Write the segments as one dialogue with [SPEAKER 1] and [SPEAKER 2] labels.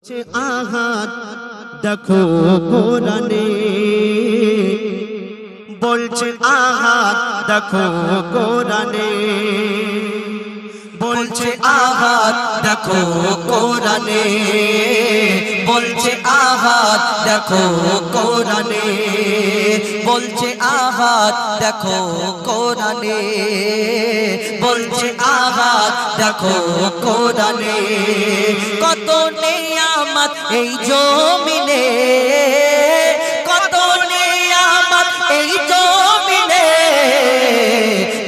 [SPEAKER 1] আহাত দেখো কোরআনে বলছে আহাত দেখো কোরআনে বলছে আহাত দেখো কোরআনে বলছে আহাত দেখো কোরআনে বলছে আহাত দেখো কোরআনে বলছে আহাত দেখো কোরআনে কত নিয়ামত এই জমিনে কত নিয়ামত এই জমিনে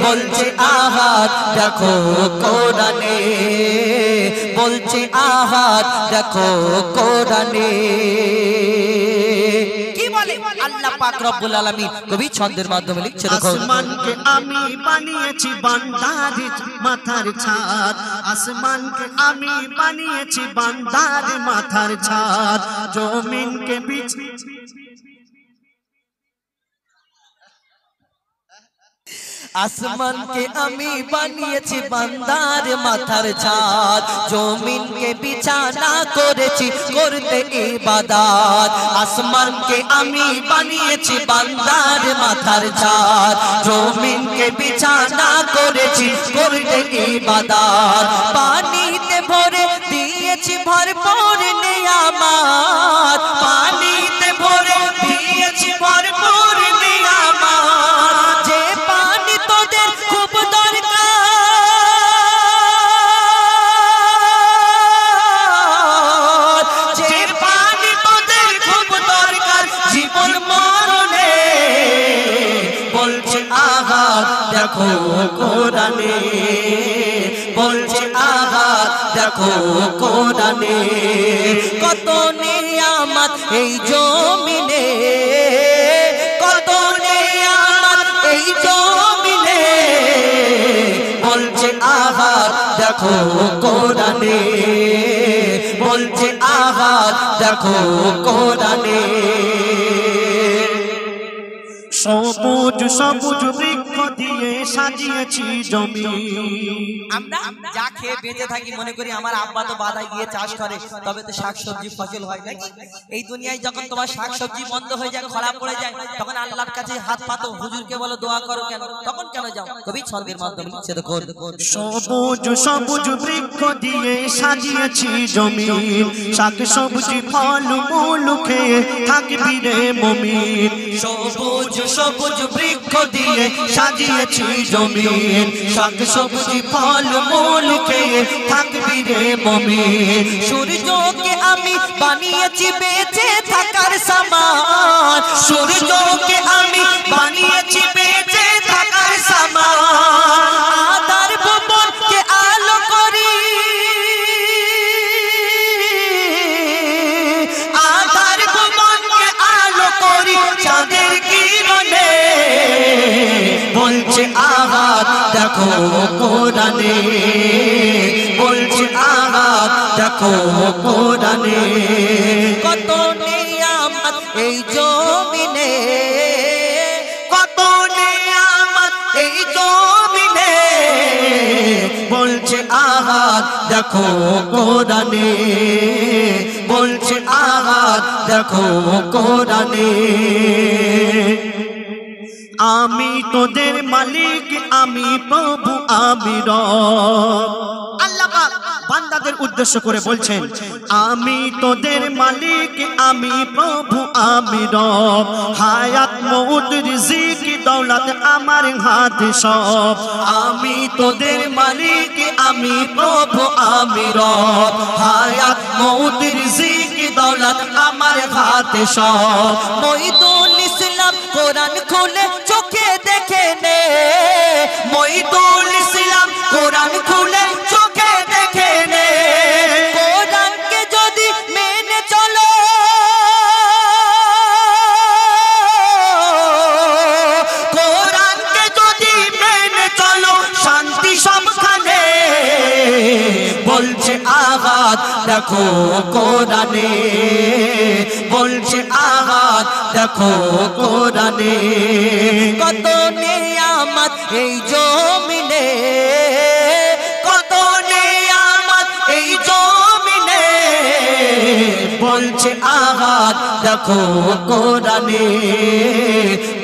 [SPEAKER 1] বলছে আহাত দেখো কোরআনে বলছে আহাত দেখো কোরআনে কি বলে আল্লাহ পাক রব্বুল আলামিন কবি ছন্দের মাধ্যমে লিখছে দেখো আসমানকে আমি বানিয়েছি বান্দার মাথার ছাদ আসমানকে আমি বানিয়েছি বান্দার মাথার ছাদ জমিনকে आसमान के अमी बानिয়েছি বান্দার মাথার ছাদ জমিনকে বিছানা করেছি করতে ইবাদত আসমান के আমি বানিয়েছি বান্দার মাথার ছাদ জমিনকে বিছানা করেছি করতে ইবাদত পানিতে ভরে দিয়েছি ভরপুর নিয়ামত পানিতে ভরে দিয়েছি ভরপুর নিয়ামত যে পানি তোদের খুব দরকার যে পানি তোদের খুব দরকার জীবন মরণে বলছে আহাত দেখো কোরআনে বলছে আহাত দেখো কোরআনে কত নিয়ামত এই জমিনে কত নিয়ামত এই জমিনে বলছে আহাত দেখো কোরআনে বলছে আহাত দেখো কোরআনে সবুজ সবুজ বৃক্ষ দিয়ে সাজিয়েছি জমি আমরা যা খেয়ে বেঁচে থাকি মনে করি আমার আব্বা তো বাধায় গিয়ে চাষ করে তবে তো শাকসবজি ফসল হয় নাকি এই দুনিয়ায় যখন তোমার শাকসবজি বন্ধ হয়ে যায় খরা পড়ে যায় তখন আল্লাহর কাছে হাত পাতো হুজুরকে বলো দোয়া করো কেন তখন কেন যাও কবি ছন্দের মাধ্যমে লিখছে দেখো সবুজ সবুজ বৃক্ষ দিয়ে সাজিয়েছি জমি শাকসবজি ফল মূল খেয়ে থাকবি রে মুমিন সবুজ সবুজ বৃক্ষ দিয়ে সাজিয়েছি জমিন শাকসবজি ফল মূল খেয়ে থাকবি রে মুমিন সূর্যকে আমি বানিয়েছি বেঁচে থাকার সামান সূর্যকে আমি বানিয়েছি বেঁচে থাকার সামান আধার ভুবনকে আলো করি আধার ভুবনকে আলো করি চাঁদের কিরণে বলছে আহাত দেখো কোরআনে বলছে আহাত দেখো কোরআনে কত নিয়ামত এই জমিনে কত নিয়ামত এই জমিনে বলছে আহাত দেখো কোরআনে বলছে আহাত দেখো কোরআনে আমি তোদের মালিক আমি প্রভু আমি রব আল্লাহ পাক বান্দাদের উদ্দেশ্য করে বলছেন আমি তোদের মালিক আমি প্রভু আমি রব হায়াত মউত রিজিক দৌলত আমার হাতে সব আমি তোদের মালিক আমি প্রভু আমি রব হায়াত মউত রিজিক দৌলত আমার হাতে সব মঈদুল ইসলাম কোরআন খুলে চোখে দেখে নে মঈদুল ইসলাম কোরআন খুলে চোখে দেখে নে কোরআনকে যদি মেনে চলো কোরআনকে যদি মেনে চলো শান্তি সবখানে বলছে আহাত দেখো কোরআনে বলছে আহাত দেখো কোরআনে কত নিয়ামত এই জমিনে কত নিয়ামত এই জমিনে বলছে আহাদ দেখো কোরআনে,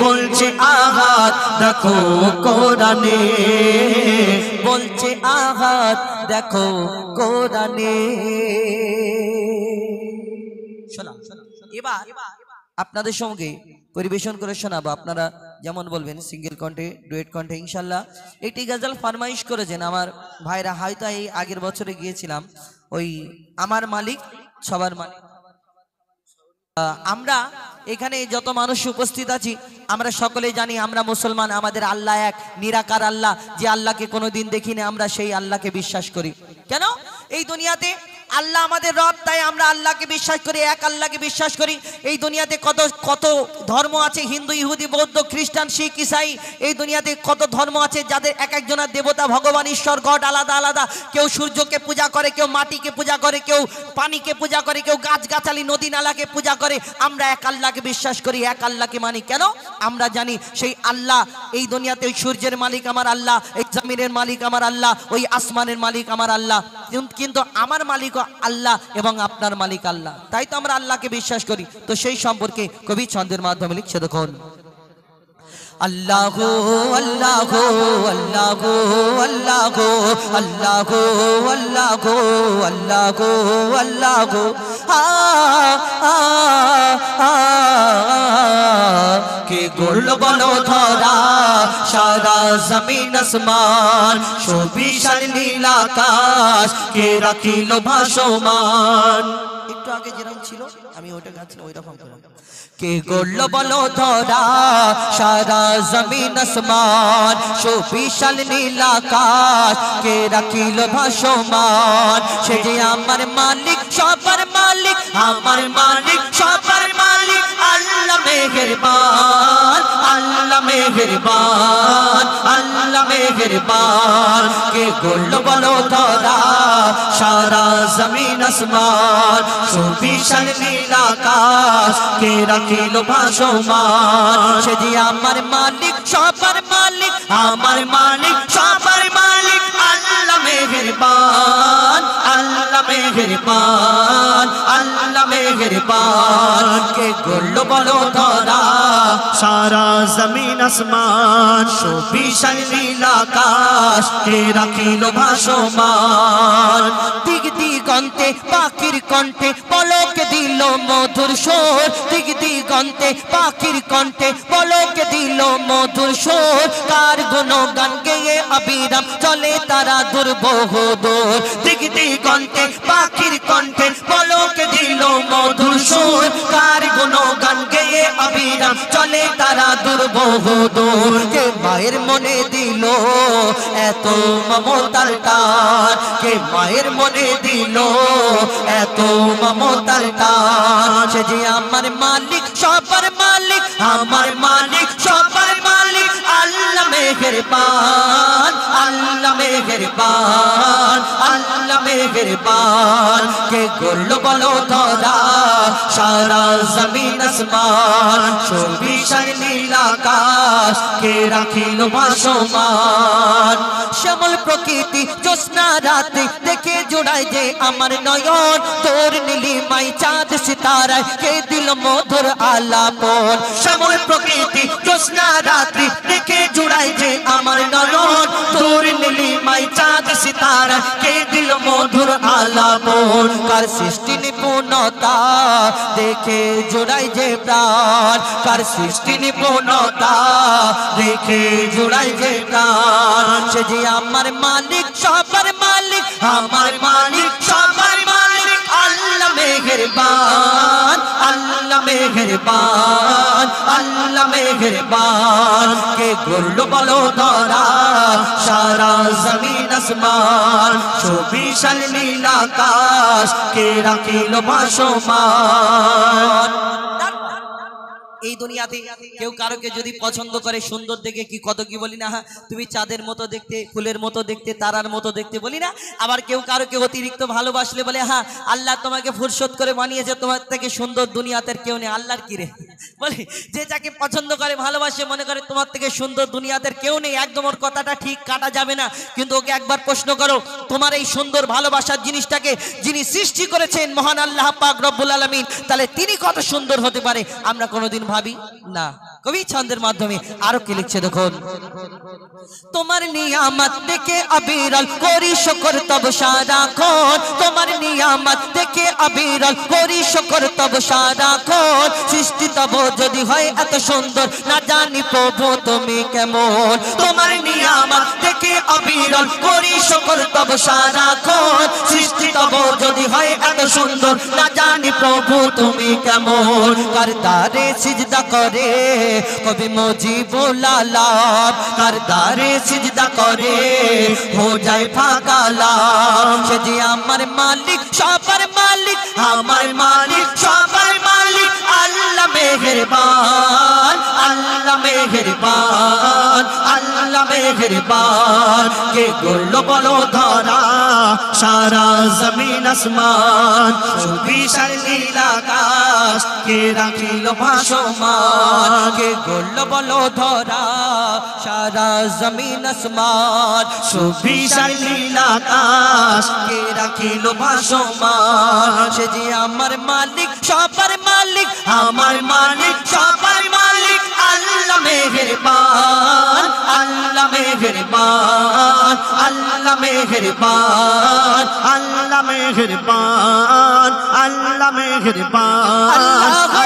[SPEAKER 1] বলছে আহাদ দেখো কোরআনে, বলছে আহাদ দেখো কোরআনে। শোনা এবার আপনাদের সঙ্গে পরিবেশন করে শোনাবো, আপনারা যেমন বলবেন সিঙ্গেল কণ্ঠে, ডুয়েট কণ্ঠে ইনশাল্লাহ। একটি গজল ফরমাইশ করেছেন আমার ভাইরা, হয়তো এই আগের বছরে গিয়েছিলাম ওই আমার মালিক সবার মালিক। আমরা এখানে যত মানুষ উপস্থিত আছি আমরা সকলেই জানি আমরা মুসলমান, আমাদের আল্লাহ এক নিরাকার আল্লাহ, যে আল্লাহকে কোনোদিন দেখিনি আমরা সেই আল্লাহকে বিশ্বাস করি। কেন? এই দুনিয়াতে আল্লাহ আমাদের রব, তাই আমরা আল্লাহকে বিশ্বাস করি, এক আল্লাহকে বিশ্বাস করি। এই দুনিয়াতে কত কত ধর্ম আছে, হিন্দু, ইহুদি, বৌদ্ধ, খ্রিস্টান, শিখ, ইসাই, এই দুনিয়াতে কত ধর্ম আছে যাদের এক একজনের দেবতা, ভগবান, ঈশ্বর, গড আলাদা আলাদা। কেউ সূর্যকে পূজা করে, কেউ মাটিকে পূজা করে, কেউ পানিকে পূজা করে, কেউ গাছগাছালি নদী নালাকে পূজা করে। আমরা এক আল্লাহকে বিশ্বাস করি, এক আল্লাহকে মানি। কেন? আমরা জানি সেই আল্লাহ এই দুনিয়াতে ওই সূর্যের মালিক আমার আল্লাহ, এই জমিনের মালিক আমার আল্লাহ, ওই আসমানের মালিক আমার আল্লাহ, কিন্তু আমার মালিক আল্লাহ এবং আপনার মালিক আল্লাহ, তাই তো আমরা আল্লাহকে বিশ্বাস করি। তো সেই সম্পর্কে কবি ছন্দের মাধ্যমে লিখছে, দেখুন আল্লাহু আল্লাহু আল্লাহু আল্লাহু আল্লাহু আল্লাহু আল্লাহু আল্লাহু কে গড়ল বলো ধরা সারা জমিন আসমান, সুবিশাল নীল আকাশ কে রাখিল ভাসমান। একটু আগে যেরকম ছিল আমি ওইটা গাচ্ছিলাম ওই রকম করে। কে গড়ল বলো ধরা সারা জমিন আসমান, সুবিশাল নীল আকাশ কে রাখিল ভাসমান। সে যে আমার মালিক সবার মালিক, আমার মালিক সবার মালিক, আল্লাহ মেহেরবান, আল্লাহ মেহেরবান, আল্লাহ মেহেরবান। কে গড়ল বলো ধরা সারা জমিন আসমান, সুবিশাল নীল আকাশ কে রাখিল ভাসমান। সে যে আমার মালিক সবার মালিক, আমার মালিক সবার মালিক, আল্লাহ মেহেরবান, আল্লাহ মেহেরবান, আল্লাহ মেহেরবান। কে গড়ল বলো ধরা সারা জমিন আসমান, সুবিশাল নীল আকাশ কে রাখিল ভাসমান। দিক দিগন্তে পাখির কণ্ঠে পলকে দিল মধুর সুর, দিক দিগন্তে পাখির কণ্ঠে পলকে দিল মধুর সুর। কার গুণগান গেয়ে অবিরাম চলে তারা দুর্বহ দূর, দিক দিগন্তে পাখির কণ্ঠে পলকে দিল মধুর সুর। কার গুণগান গেয়ে অবিরাম চলে তারা দুর্বহ দূর। কে মায়ের মনে দিল এত মমতার টান, কে মায়ের মনে দিল এত মমতার টান। সে যে আমার মালিক সবার মালিক, আমার মালিক সবার মালিক, আল্লাহ মেহেরবান, আল্লাহ মেহেরবান, আল্লাহ মেহেরবান। কে গড়ল বলো ধরা সারা জমিন আসমান, সুবিশাল নীল আকাশ কে রাখিল ভাসমান। শ্যামল প্রকৃতি জ্যোৎস্না রাতে দেখে জোড়ায় যে আমার নয়ন, তোর নীলিমাই চাঁদ সিতারায় কে দিল মধুর আলাপন। শ্যামল প্রকৃতি জ্যোৎস্না রাত্রি দেখে জোড়ায় যে আমার নয়ন, তোর নীলিমাই চাঁদ সিতারায় কে দিল মধুর আলাপন। কার সৃষ্টি নিপুণতা দেখে জোড়ায় যে প্রাণ, কার সৃষ্টি নিপুণতা দেখে জোড়ায় যে প্রাণ। সে যে আমার মালিক সবার মালিক, আমার মালিক সবার মালিক, আল্লাহ মেহেরবান, আল্লাহ মেহেরবান, আল্লাহ মেহেরবান। কে গড়ল বলো ধরা সারা জমিন আসমান, সুবিশাল নীল আকাশ কে রাখিল ভাসমান। এই দুনিয়াতে কেউ কারোকে যদি পছন্দ করে সুন্দর দেখে কি কত কি বলি না, হ্যাঁ তুমি চাঁদের মতো দেখতে, ফুলের মতো দেখতে, তারার মতো দেখতে বলি না। আবার কেউ কারোকে অতিরিক্ত ভালোবাসলে বলে হ্যাঁ আল্লাহ তোমাকে ফুরসত করে বানিয়েছে, তোমার থেকে সুন্দর দুনিয়াতে কেউ নেই। আল্লাহর কি রে? বলি যে যাকে পছন্দ করে ভালোবাসে মনে করে তোমার থেকে সুন্দর দুনিয়াতে কেউ নেই, একদম ওর কথাটা ঠিক কাটা যাবে না, কিন্তু ওকে একবার প্রশ্ন করো তোমার এই সুন্দর ভালোবাসার জিনিসটাকে যিনি সৃষ্টি করেছেন মহান আল্লাহ পাক রব্বুল আলামিন, তাহলে তিনি কত সুন্দর হতে পারে আমরা কোনোদিন ভাবি না। কবি ছন্দের মাধ্যমে আরো কি লিখছে দেখুন, তোমার নিয়ামত দেখে আবিরল করি শুকর তব সারাক্ষণ, তোমার নিয়ামত দেখে আবিরল করি শুকর তব সারাক্ষণ, সৃষ্টি তব যদি হয় এত সুন্দর না জানি প্রভু তুমি কেমন, তোমার নিয়ামত দেখে আবিরল করি শুকর তব সারাক্ষণ, সৃষ্টি তব যদি হয় এত সুন্দর না জানি প্রভু তুমি কেমন, করতারে সিজদা করে কবি মুজিবুল আলাম, করতারে সিজদা করে हो जाए फाका लाम, সে যে আমার মালিক সবার মালিক, আমার মালিক সবার মালিক, আল্লাহ মেহেরবান, আল্লাহ মেহেরবান, আল্লাহ মেহেরবান, কে গড়লো বলো ধরা সারা জমিন আসমান, সুবিশাল নীল আকাশ কে রাখিল ভাসমান, কে গড়লো বলো ধরা সারা জমিন আসমান, সুবিশাল নীল আকাশ কে রাখিল ভাসমান, সে যে আমার মালিক সবার মালিক, আমার মালিক সবার মালিক, আল্লাহ মেহেরবান, আল্লাহ মেহেরবান, আল্লাহ মেহেরবান, আল্লাহ মেহেরবান, আল্লাহ মেহেরবান, আল্লাহ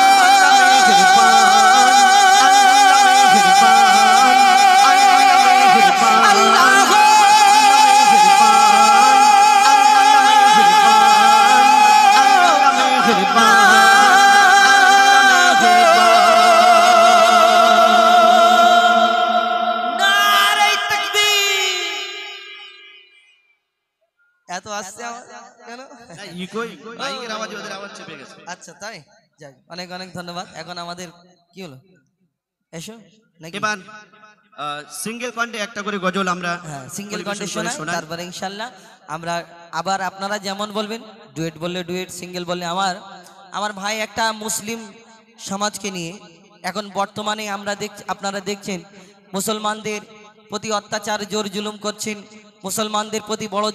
[SPEAKER 1] এত আসছে কেন
[SPEAKER 2] মাইকের আওয়াজে ওদের আওয়াজ চেপে গেছে।
[SPEAKER 1] আচ্ছা তাই, যাক অনেক অনেক ধন্যবাদ। এখন আমাদের কি হলো, এসো নাকি
[SPEAKER 2] এবার সিঙ্গেল কণ্ঠে একটা করে গজল আমরা
[SPEAKER 1] সিঙ্গেল কণ্ঠে শোনাই, তারপরে ইনশাআল্লাহ আমরা আবার আপনারা যেমন বলবেন, ডুয়েট বললে ডুয়েট, সিঙ্গেল বললে আমার ভাই একটা মুসলিম সমাজকে নিয়ে এখন বর্তমানে আপনারা দেখছেন মুসলমানদের প্রতি অত্যাচার জোর জুলুম করছেন, মুসলমানদের প্রতি বড়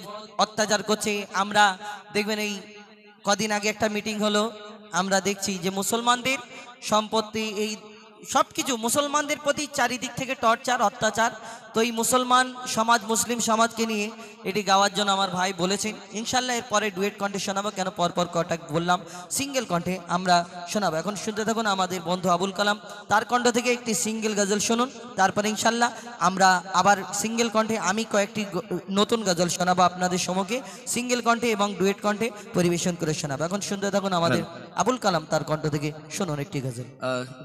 [SPEAKER 1] অত্যাচার করছে। আমরা দেখবেন এই কদিন আগে একটা মিটিং হলো, আমরা দেখছি যে মুসলমানদের সম্পত্তি এই সব কিছু মুসলমানদের প্রতি চারিদিক থেকে টর্চার অত্যাচার। তো এই মুসলমান সমাজ মুসলিম সমাজকে নিয়ে এটি গাওয়ার জন্য আমার ভাই বলেছেন। ইনশাল্লাহ এরপরে ডুয়েট কণ্ঠে শোনাবো, কেন পরপর কটা বললাম, সিঙ্গেল কণ্ঠে আমরা শোনাবো। এখন শুনতে থাকুন আমাদের বন্ধু আবুল কালাম, তার কণ্ঠ থেকে একটি সিঙ্গেল গজল শুনুন, তারপরে ইনশাল্লাহ আমরা আবার সিঙ্গেল কণ্ঠে আমি কয়েকটি নতুন গজল শোনাবো আপনাদের সম্মুখে, সিঙ্গেল কণ্ঠে এবং ডুয়েট কণ্ঠে পরিবেশন করে শোনাবো। এখন শুনতে থাকুন আমাদের আবুল কালাম, তার কণ্ঠ থেকে শুনুন একটি গজল।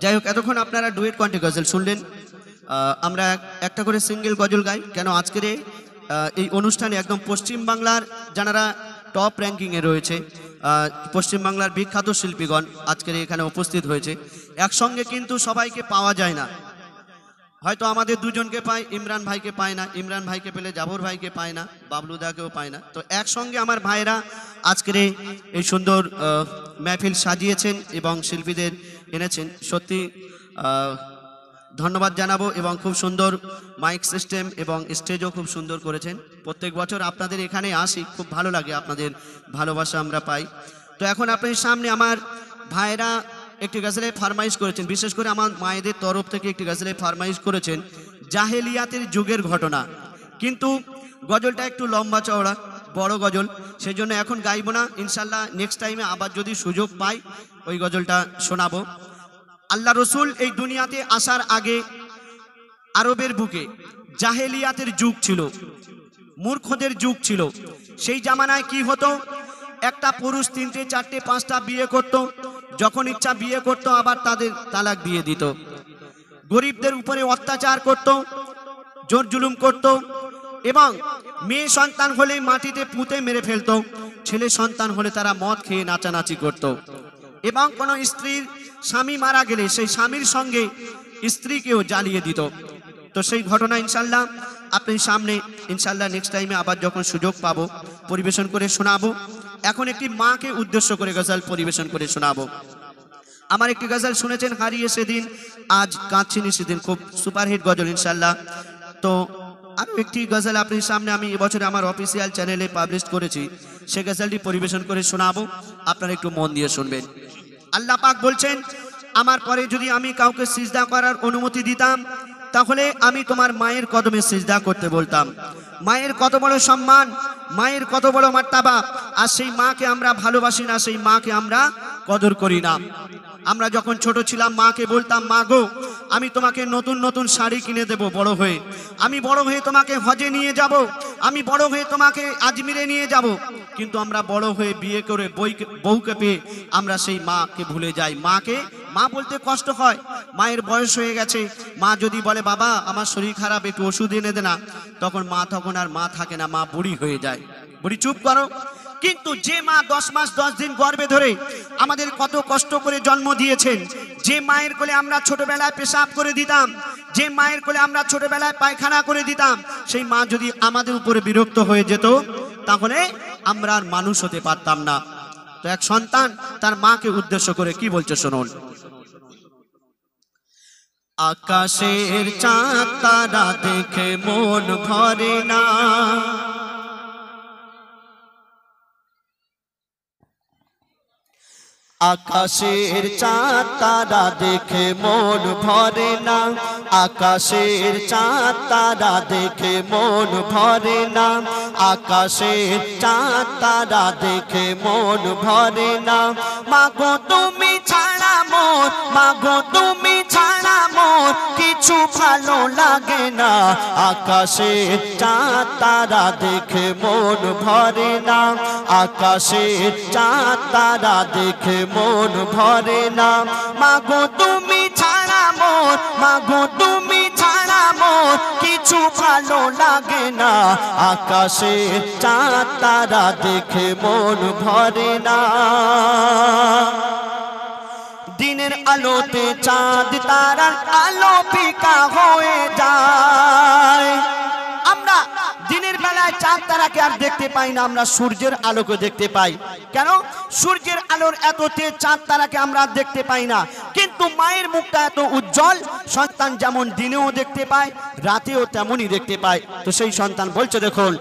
[SPEAKER 2] যাই হোক, এতক্ষণ আপনারা ডুয়েট কণ্ঠে গজল শুনলেন, আমরা একটা করে সিঙ্গেল গজল গাই। কেন আজকের এই অনুষ্ঠানে একদম পশ্চিমবাংলার যারা টপ র্যাঙ্কিংয়ে রয়েছে, পশ্চিমবাংলার বিখ্যাত শিল্পীগণ আজকের এখানে উপস্থিত হয়েছে। একসঙ্গে কিন্তু সবাইকে পাওয়া যায় না, হয়তো আমাদের দুজনকে পাই, ইমরান ভাইকে পায় না, ইমরান ভাইকে পেলে জাফর ভাইকে পায় না, বাবলুদাকেও পায় না। তো একসঙ্গে আমার ভাইরা আজকের এই সুন্দর মেহফিল সাজিয়েছেন এবং শিল্পীদের এনেছেন, সত্যি ধন্যবাদ জানাবো। এবং খুব সুন্দর মাইক সিস্টেম এবং স্টেজও খুব সুন্দর করেছেন। প্রত্যেক বছর আপনাদের এখানে আসি, খুব ভালো লাগে, আপনাদের ভালোবাসা আমরা পাই। তো এখন আপনাদের সামনে আমার ভাইরা একটি গজলে ফরমাইশ করেছেন, বিশেষ করে আমার মায়েদের তরফ থেকে একটি গজলে ফরমাইশ করেছেন জাহেলিয়াতের যুগের ঘটনা। কিন্তু গজলটা একটু লম্বা চওড়া, বড় গজল, সেই জন্য এখন গাইব না, ইনশাল্লাহ নেক্সট টাইমে আবার যদি সুযোগ পাই ওই গজলটা শোনাবো। আল্লাহ রসুল এই দুনিয়াতে আসার আগে আরবের বুকে জাহেলিয়াতের যুগ ছিল, মূর্খদের যুগ ছিল। সেই জামানায় কি হতো, একটা পুরুষ 3টে 4টে 5টা বিয়ে করত, যখন ইচ্ছা বিয়ে করত, আবার তাদের তালাক দিয়ে দিত। গরিবদের উপরে অত্যাচার করত, জোর জুলুম করত, এবং মেয়ে সন্তান হলে মাটিতে পুঁতে মেরে ফেলত, ছেলে সন্তান হলে তারা মদ খেয়ে নাচানাচি করত। এবং কোনো স্ত্রীর স্বামী মারা গেলে সেই স্বামীর সঙ্গে স্ত্রীকেও জ্বালিয়ে দিত। তো সেই ঘটনা ইনশাল্লাহ আপনার সামনে ইনশাল্লাহ নেক্সট টাইমে আবার যখন সুযোগ পাবো পরিবেশন করে শোনাবো। এখন একটি মাকে উদ্দেশ্য করে গজল পরিবেশন করে শোনাবো। আমার একটি গজল শুনেছেন, হারিয়ে সেদিন আজ কাঁদছিনি সেদিন, খুব সুপারহিট গজল ইনশাল্লাহ। তো আরও একটি গজল আপনার সামনে আমি এবছরে আমার অফিসিয়াল চ্যানেলে পাবলিশ করেছি, সে গজলটি পরিবেশন করে শোনাবো, আপনারা একটু মন দিয়ে শুনবেন। আল্লাহ পাক বলছেন, আমার পরে যদি আমি কাউকে সিজদা করার অনুমতি দিতাম তাহলে আমি তোমার মায়ের কদমে সিজদা করতে বলতাম। মায়ের কত বড় সম্মান, মায়ের কত বড় মার্তাবা, আর সেই মাকে আমরা ভালোবাসি না, সেই মাকে আমরা কদর করি না। আমরা যখন ছোট ছিলাম মাকে বলতাম, মা গো আমি তোমাকে নতুন নতুন শাড়ি কিনে দেব বড় হয়ে, আমি বড় হয়ে তোমাকে হজে নিয়ে যাব, আমি বড় হয়ে তোমাকে আজমিরে নিয়ে যাব। কিন্তু আমরা বড় হয়ে বিয়ে করে বউকে পেয়ে আমরা সেই মাকে ভুলে যাই। মাকে মা বলতে কষ্ট হয়, মায়ের বয়স হয়ে গেছে, মা যদি বলে বাবা আমার শরীর খারাপ একটু ওষুধ এনে দে না, তখন আর মা থাকে না, মা বুড়ি হয়ে যায়। বুড়ি চুপ করো। কিন্তু যে মা 10 মাস 10 দিন গর্ভে ধরে আমাদের কত কষ্ট করে জন্ম দিয়েছেন, যে মায়ের কোলে আমরা ছোটবেলায় পেশাব করে দিতাম, যে মায়ের কোলে আমরা ছোটবেলায় পায়খানা করে দিতাম, সেই মা যদি আমাদের উপরে বিরক্ত হয়ে যেত তাহলে আমরা আর মানুষ হতে পারতাম না। তো এক সন্তান তার মাকে উদ্দেশ্য করে কি বলছে শুনুন। আকাশের চাঁদ তারা দেখে মন ভরে না, আকাশের চাঁদ তারা দেখে মন ভরে না, আকাশের চাঁদ তারা দেখে মন ভরে না, আকাশের চাঁদ তারা দেখে মন ভরে না। মাগো তুমি ছাড়া মোর, মাগো তুমি ছাড়া মোর কিছু ভালো লাগে না, আকাশের চাঁদ তারা দেখে মন ভরে না, আকাশের চাঁদ তারা দেখে মন ভরে না। মাগো তুমি ছাড়া মোর, মাগো তুমি ছাড়া মোর কিছু ভালো লাগে না, আকাশের চাঁদ তারা দেখে মন ভরে না। দিনের আলোতে চাঁদ তারার আলো ফিকা হয়ে যায়। আমরা দিনের বেলায় চাঁদ তারাকে আর দেখতে পাই না, আমরা সূর্যের আলোকে দেখতে পাই। কেন? সূর্যের আলোর এত তেজ, চাঁদ তারাকে আমরা দেখতে পাই না। কিন্তু মায়ের মুখটা এত উজ্জ্বল, সন্তান যেমন দিনেও দেখতে পায় রাতেও তেমনই দেখতে পায়। তো সেই সন্তান বলছে দেখুন,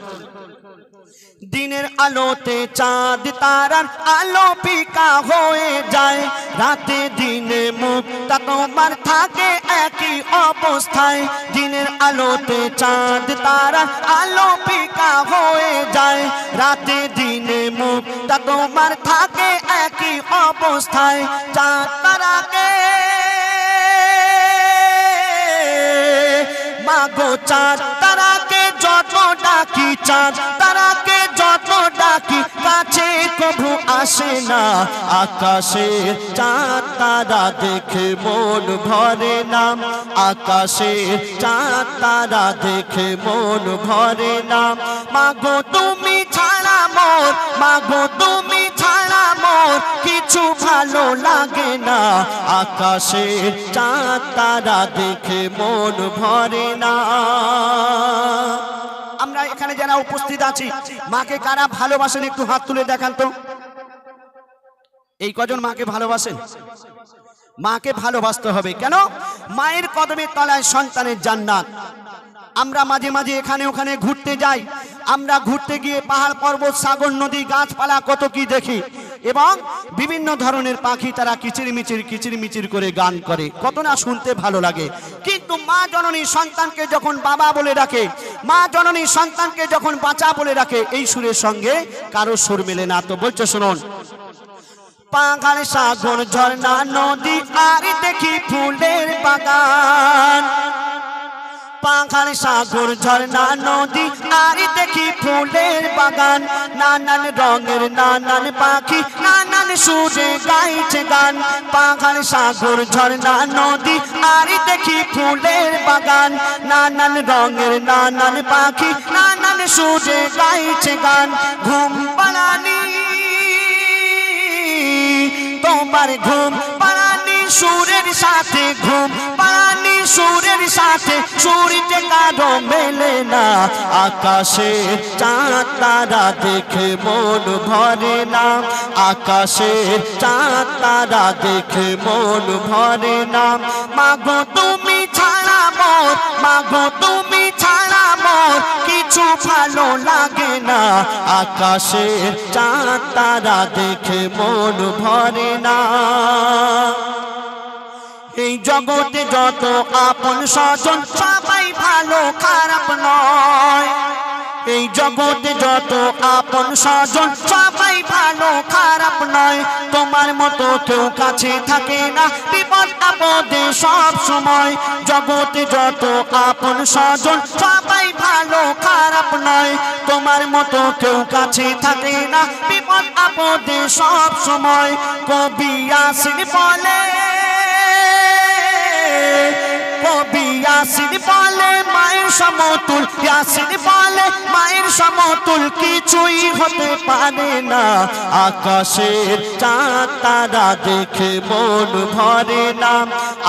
[SPEAKER 2] দিনের আলোতে চাঁদ তারার আলো ফিকা হয়ে যায়, রাতে দিনে মুখটা তোমার থাকে একই অবস্থায়। দিনের আলোতে চাঁদ তারার আলো ফিকা হয়ে যায়, রাতে দিনে মুখটা তোমার থাকে একই অবস্থায়। চাঁদ তারাকে মাগো চাঁদ তারাকে যত ডাকি, চাঁদ তারাকে যত ডাকি কাছে কভু আসে না, আকাশের চাঁদ তারা দেখে মন ভরে না, আকাশের চাঁদ তারা দেখে মন ভরে না। মাগো তুমি ছাড়া মোর, মাগো তুমি ছাড়া মোর কিছু ভালো লাগে না, আকাশের চাঁদ তারা দেখে মন ভরে না। আমরা এখানে যারা উপস্থিত আছি, মাকে কারা ভালোবাসেন একটু হাত তুলে দেখান তো। এই কজন মাকে ভালোবাসেন? মাকে ভালোবাসতে হবে। কেন? মায়ের কদমের তলায় সন্তানের জান্নাত। আমরা মাঝে মাঝে এখানে ওখানে ঘুরতে যাই, আমরা ঘুরতে গিয়ে পাহাড় পর্বত সাগর নদী গাছপালা কত কি দেখি, এবং বিভিন্ন ধরনের পাখি তারা কিচিরমিচির করে গান করে, কত না শুনতে ভালো লাগে। কিন্তু মা জননী সন্তানকে যখন বাবা বলে ডাকে, মা জননী সন্তানকে যখন বাঁচা বলে ডাকে, এই সুরের সঙ্গে কারো সুর মেলে না। তো বলছে শুনুন, পাহাড় সাগর ঝর্ণা নদী আর দেখি ফুলের বাগান, পাহাড় সাগর ঝর্ণা নদী আর দেখি ফুলের বাগান, নানান রঙের নানান পাখি নানান সুরে গাইছে গান। পাহাড় সাগর ঝর্ণা নদী আর দেখি ফুলের বাগান, নানান রঙের নানান পাখি নানান সুরে গাইছে গান। ঘুম পাড়ানি তোমার ঘুম পাড়ানি সুরের সাথে, ঘুম পাড়ানি সুরের সাথে সূর্যে কারো মেলে না, আকাশের চাঁদ তারা দেখে মন ভরে না, আকাশের চাঁদ তারা দেখে মন ভরে না। মাগো তুমি ছাড়া মোর, মাগো তুমি ছাড়া মোর কিছু ভালো লাগে না, আকাশের চাঁদ তারা দেখে মন ভরে না। এই জগতে যত আপন স্বজন সবাই ভালো খারাপ নয়, এই জগতে যত আপন স্বজন সবাই ভালো খারাপ নয়। তোমার মতো কেউ কাছে থাকে না বিপদ আপদে সব সময়, জগতে যত আপন স্বজন সবাই ভালো খারাপ নয়। তোমার মতো কেউ কাছে থাকে না বিপদ আপদে সব সময়। কবি ইয়াসিন বলে, কবি ইয়াসিন বলে মায়ের সমতুল, ইয়াসিন বলে মায়ের সমতুল কিছুই হতে পারে না, আকাশের চাঁদ তারা দেখে মন ভরে না,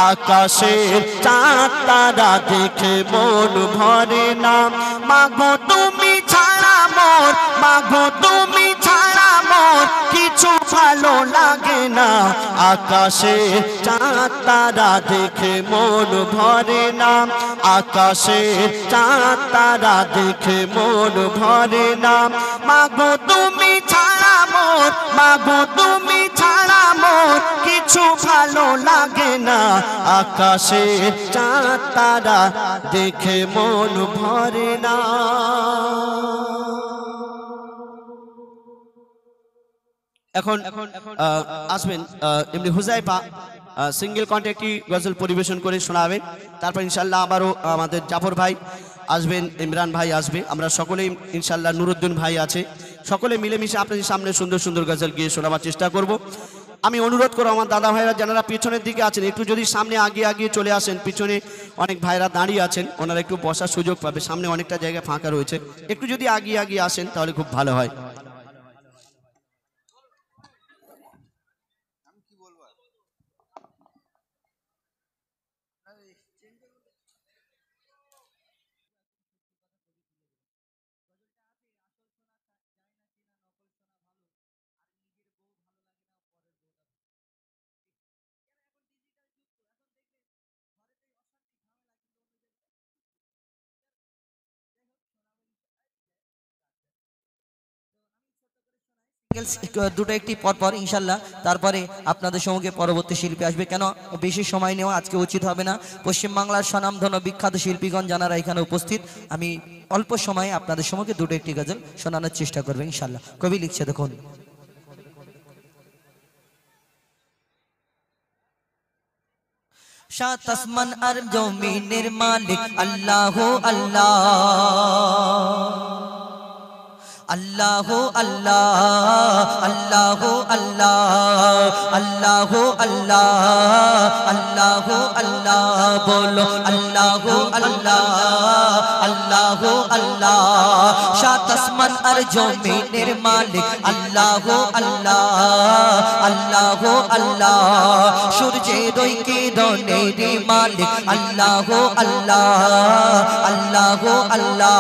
[SPEAKER 2] আকাশের চাঁদ তারা দেখে মন ভরে না। মাগো তুমি ছাড়া মোর, মাগো তুমি ছাড়া মোর কিছু ভালো লাগে না, আকাশের চাঁদ তারা দেখে মন ভরে না, আকাশের চাঁদ তারা দেখে মন ভরে না। মাগো তুমি ছাড়া মোর, মাগো তুমি ছাড়া মোর কিছু ভালো লাগে না, আকাশের চাঁদ তারা দেখে মন ভরে না। এখন আসবেন এমনি হুজাইফা সিঙ্গেল কণ্ঠে একটি গজল পরিবেশন করে শোনাবেন। তারপর ইনশাল্লাহ আবারও আমাদের জাফর ভাই আসবেন, ইমরান ভাই আসবে, আমরা সকলেই ইনশাল্লাহ নুরুদ্দিন ভাই আছে, সকলে মিলেমিশে আপনাদের সামনে সুন্দর সুন্দর গজল গিয়ে শোনাবার চেষ্টা করব। আমি অনুরোধ করব আমার দাদা ভাইরা যারা পিছনের দিকে আছেন একটু যদি সামনে আগিয়ে আগিয়ে চলে আসেন, পিছনে অনেক ভাইরা দাঁড়িয়ে আছেন, ওনারা একটু বসার সুযোগ পাবে, সামনে অনেকটা জায়গা ফাঁকা রয়েছে, একটু যদি আগিয়ে আগিয়ে আসেন তাহলে খুব ভালো হয়।
[SPEAKER 1] দুটো একটি পরপর ইনশাল্লাহ, তারপরে আপনাদের সঙ্গে পরবর্তী শিল্পী আসবে। কেন বেশি সময় নেওয়া আজকে উচিত হবে না। পশ্চিমবাংলার স্বনামধন্য বিখ্যাত শিল্পীগণ যারা এখানে উপস্থিত, আমি অল্প সময়ে আপনাদের সঙ্গে দুটো একটি গজল শোনানোর চেষ্টা করবে ইনশাল্লাহ। কবি লিখছে দেখুন, সাত আসমান আর জমিনের মালিক আল্লাহ আল্লাহ, আল্লাহ আল্লাহ, আল্লাহ আল্লাহ, আল্লাহ আল্লাহ, আল্লাহ আল্লাহ, বলো আল্লাহ আল্লাহ, আল্লাহ আল্লাহ। সাত আসমান আর জমিনের মালিক আল্লাহ আল্লাহ, আল্লাহ আল্লাহ। সূর্যের ওই কিরণের মালিক আল্লাহ আল্লাহ, আল্লাহ আল্লাহ।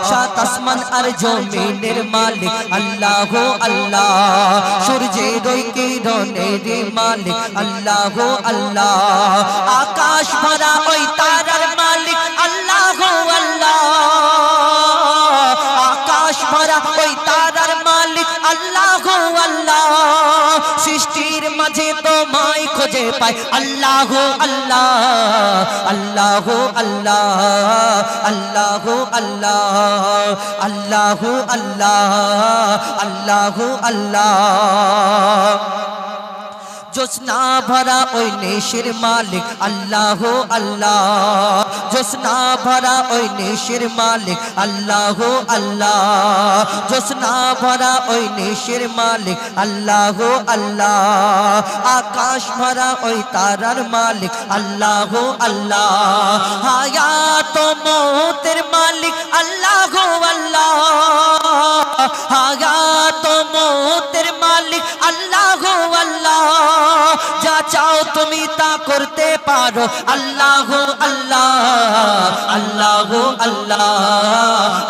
[SPEAKER 1] সাত আসমান আর জমিনের মালিক আল্লাহ আল্লাহ, সূর্যের ওই কিরণের মালিক আল্লাহ আল্লাহ। আকাশ ভরা ওই তারার মালিক আল্লাহ আল্লাহ, আকাশ ভরা ওই তারার মালিক আল্লাহ আল্লাহ। সৃষ্টির মাঝে তোমায় খুঁজে পাই আল্লাহ আল্লাহ, আল্লাহ আল্লাহ, আল্লাহ আল্লাহ, আল্লাহ আল্লাহ, আল্লাহ আল্লাহ। জোসনা ভরা ওই নেশের মালিক আল্লাহ আল্লাহ, জোসনা ভরা ওই নেশের মালিক আল্লাহ আল্লাহ, জোসনা ভরা ওই নেশের মালিক আল্লাহ আল্লাহ। আকাশ ভরা ওই তারার মালিক আল্লাহ আল্লাহ, হায়াত মৌতের মালিক আল্লাহ আল্লাহ, হায়াত মৌতের মালিক আল্লাহ আল্লাহ। যা চাও তুমি তা করতে পারো পারো আল্লাহ আল্লাহ আল্লাহ আল্লাহ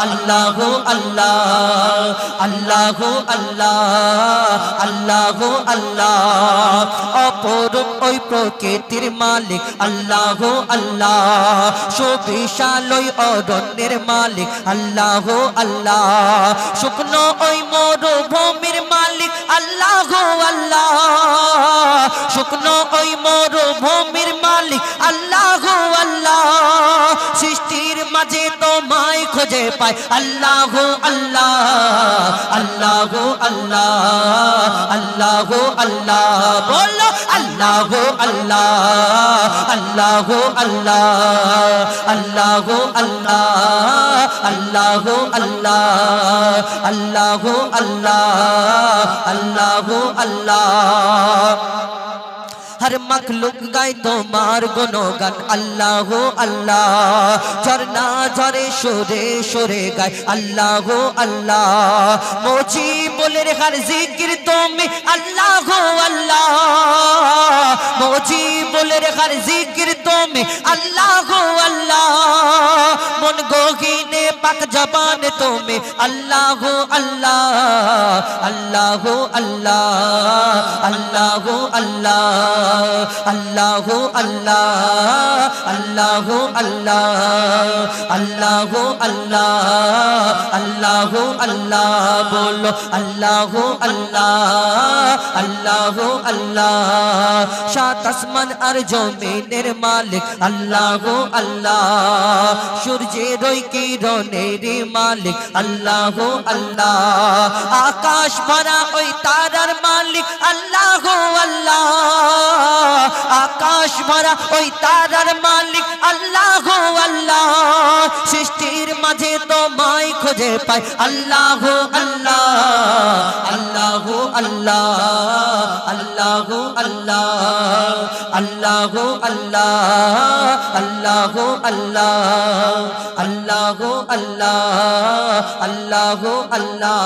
[SPEAKER 1] আল্লাহ আল্লাহ আল্লাহ আল্লাহ আল্লাহ অপরূপ ওই প্রকৃতির মালিক আল্লাহ আল্লাহ সুবিশাল ওই অরণ্যের মালিক আল্লাহ আল্লাহ শুকনো ওই মরুভূমির মালিক আল্লাহ আল্লাহ শুকনো ওই মরুভূমির মালিক আল্লাহ আল্লাহ সৃষ্টির মাঝে তোমায় খুঁজে পায় আল্লাহ আল্লাহ আল্লাহ আল্লাহ আল্লাহ আল্লাহ বলো আল্লাহ আল্লাহ আল্লাহ আল্লাহ আল্লাহ আল্লাহ আল্লাহ আল্লাহ আল্লাহ আল্লাহ আল্লাহ আল্লাহ हर मखलूक गाय तुम्हार गुणगान अल्लाह अल्लाह झरना झरे सुरे सुरे गाय अल्लाह अल्लाह मोची बोले हर जिक्र तुम्हें अल्लाह अल्लाह मोची बोले हर जिक्र तुम्हें अल्लाह अल्लाह मन गोगिने पाक जबान तुम्हें अल्लाह अल्लाह अल्लाह अल्लाह अल्लाह अल्लाह अल्लाह अल्लाह अल्लाह अल्लाह अल्लाह अल्लाह अल्लाह बोलो अल्लाह अल्लाह अल्लाह अल्लाह सात आसमान और जमीনের मालिक अल्लाह अल्लाह सूर्যের ওই কিরণের मालिक अल्लाह अल्लाह आकाश भरा ওই তারার मालिक अल्लाह अल्लाह आकाश भरा ओई तारार मालिक अल्लाह अल्लाह सृष्टिर माझे तोमाय खोजे पाय अल्लाह अल्लाह अल्लाह अल्लाह अल्लाह अल्लाह अल्लाह अल्लाह अल्लाह अल्लाह अल्लाह अल्लाह अल्लाह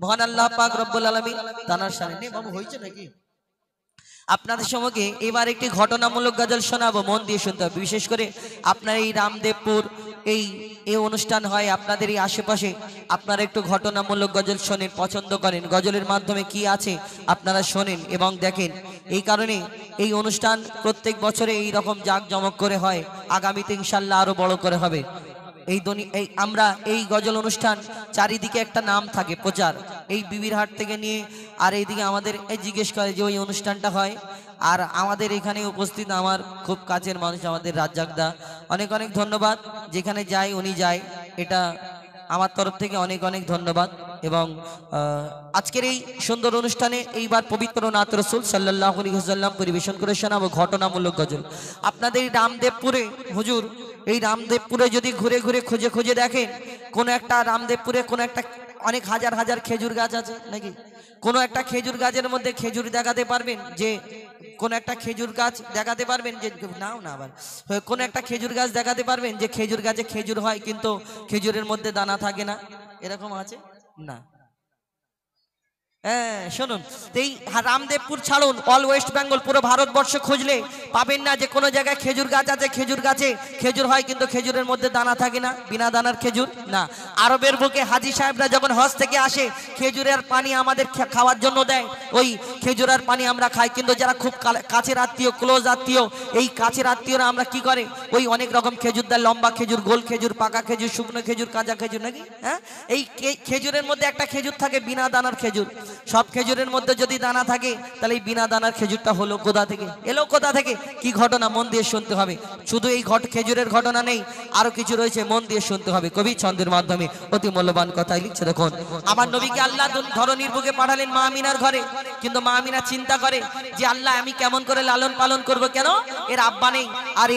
[SPEAKER 1] মহান আল্লাহ পাক রব্বুল আলামিন তানার শানে নে বাবু হইছে নাকি আপনাদের সম্মুখে এবার একটি ঘটনামূলক গজল শোনাবো মন দিয়ে শুনতে হবে বিশেষ করে আপনার এই রামদেবপুর এই অনুষ্ঠান হয় আপনাদের এই আশেপাশে আপনারা একটু ঘটনামূলক গজল শোনেন পছন্দ করেন গজলের মাধ্যমে কি আছে আপনারা শোনেন এবং দেখেন এই কারণে এই অনুষ্ঠান প্রত্যেক বছরে এই রকম জাঁকজমক করে হয় আগামীতে ইনশাআল্লাহ আরো বড় করে হবে এই আমরা এই গজল অনুষ্ঠান চারিদিকে একটা নাম থাকে প্রচার এই বিবিরহাট থেকে নিয়ে আর এইদিকে আমাদের জিজ্ঞেস করে যে ওই অনুষ্ঠানটা হয় আর আমাদের এখানে উপস্থিত আমার খুব কাছের মানুষ আমাদের রাজ্জাকদা অনেক অনেক ধন্যবাদ যেখানে যায় উনি যায় এটা আমার তরফ থেকে অনেক অনেক ধন্যবাদ এবং আজকের এই সুন্দর অনুষ্ঠানে এইবার পবিত্র নাত রাসূল সাল্লাল্লাহু আলাইহি ওয়াসাল্লাম পরিবেশন করে শোনাবো ঘটনামূলক গজল আপনাদের রামদেবপুরে হুজুর এই রামদেবপুরে যদি ঘুরে ঘুরে খুঁজে খুঁজে দেখেন কোন একটা রামদেবপুরে কোন একটা অনেক হাজার হাজার খেজুর গাছ আছে নাকি কোন একটা খেজুর গাছের মধ্যে খেজুর দেখাতে পারবেন যে কোন একটা খেজুর গাছ দেখাতে পারবেন যে নাও না আবার কোন একটা খেজুর গাছ দেখাতে পারবেন যে খেজুর গাছে খেজুর হয় কিন্তু খেজুরের মধ্যে দানা থাকে না এরকম আছে না শুনুন এই রামদেবপুর ছাড়ুন অল ওয়েস্ট বেঙ্গল পুরো ভারতবর্ষ খুঁজলে পাবেন না যে কোনো জায়গায় খেজুর গাছ আছে খেজুর গাছে খেজুর হয় কিন্তু খেজুরের মধ্যে দানা থাকে না বিনা দানার খেজুর না আরবের বুকে হাজী সাহেবরা যখন হজ থেকে আসে খেজুরের পানি আমাদের খাওয়ার জন্য দেয় ওই খেজুরের পানি আমরা খাই কিন্তু যারা খুব কাছের আত্মীয় ক্লোজ আত্মীয় এই কাছের আত্মীয়রা আমরা কি করে ওই অনেক রকম খেজুর দেয় লম্বা খেজুর গোল খেজুর পাকা খেজুর শুকনো খেজুর কাঁচা খেজুর নাকি হ্যাঁ এই খেজুরের মধ্যে একটা খেজুর থাকে বিনা দানার খেজুর সব খেজুরের মধ্যে যদি দানা থাকে তাহলে এই বিনা দানার খেজুরটা হলো কোথা থেকে এলো কোথা থেকে কি ঘটনা মন দিয়ে শুনতে হবে শুধু এই খেজুরের ঘটনা নেই আরো কিছু রয়েছে মন দিয়ে শুনতে হবে কবি ছন্দের মাধ্যমে অতি মূল্যবান কথাই লিখছে দেখুন আমার নবীকে আল্লাহ ধরনীর বুকে পাঠালেন মা আমিনার ঘরে কিন্তু মা আমিনা চিন্তা করে যে আল্লাহ আমি কেমন করে লালন পালন করব কেন এর আব্বা নেই আর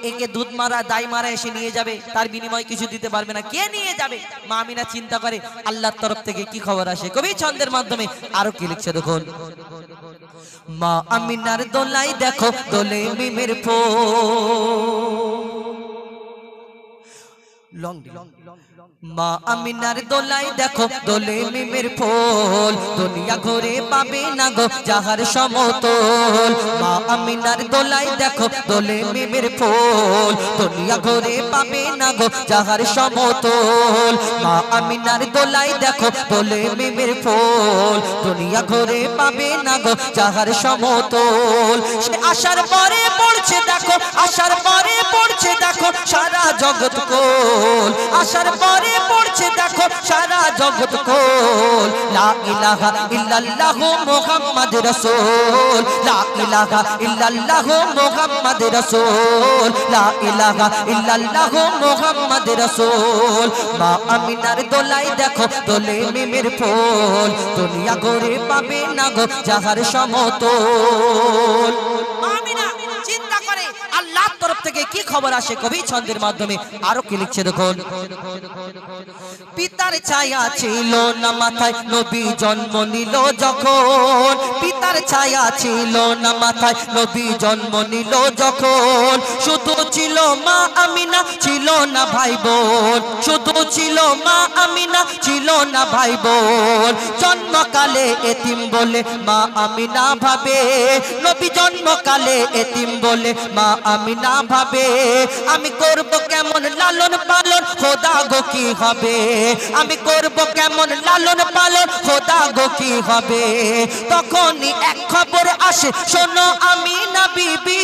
[SPEAKER 1] একে দুধ মারা দাই মারা এসে নিয়ে যাবে তার বিনিময়ে কিছু দিতে পারবে না কে নিয়ে যাবে মা আমিনা চিন্তা করে আল্লাহর তরফ থেকে কি খবর আসে কবি ছন্দের মাধ্যমে আরো কি লিখছে দেখুন মা আমিনার দোলাই দেখো দোলে মিমের ফুল লং মা আমিনার দোলাই দেখো দোলে মিমের ফুল, দুনিয়া ঘুরে পাবে না গো যাহার সমতল। মা আমিনার দোলাই দেখো দোলে মিমের ফুল, দুনিয়া ঘুরে পাবে না গো যাহার সমতল। মা আমিনার দোলাই দেখো দোলে মিমের ফুল, দুনিয়া ঘুরে পাবে না গো যাহার সমতল। সে আসার পরে পড়ছে দেখো, আসার পরে পড়ছে দেখো সারা জগৎ কোল, আসার পরে পড়ছে দেখো সারা জগৎ কোল। লা ইলাহা ইল্লাল্লাহু মুহাম্মাদ রাসূল, লা ইলাহা ইল্লাল্লাহু মুহাম্মাদ রাসূল, লা ইলাহা ইল্লাল্লাহু মুহাম্মাদ রাসূল। মা আমিনার দোলাই দেখো দোলে মিমের ফুল, দুনিয়া ঘুরে পাবে না গো যাহার সমতল। আমিনা চিন্তা করে আল্লাহর তরফ থেকে কি খবর আসে কবি ছন্দের মাধ্যমে আরো কি লিখছে দেখুন। পিতার ছায়া ছিল না মাথায় নবী জন্ম নিল যখন, পিতার ছায়া ছিল না মাথায় নবী জন্ম নিল যখন। শুধু ছিল মা আমিনা ছিল না ভাই বোন, শুধু ছিল মা আমিনা ছিল না ভাই বোন। জন্মকালে এতিম বলে মা আমিনা ভাবে, নবী জন্মকালে এতিম বলে মা আমিনা ভাবে। আমি করব কেমন লালন পালন খোদা গো কি হবে, আমি করব কেমন লালন পালন খোদা গো কি হবে। তখনই এক খবর আসে শোনো আমিনা বিবি,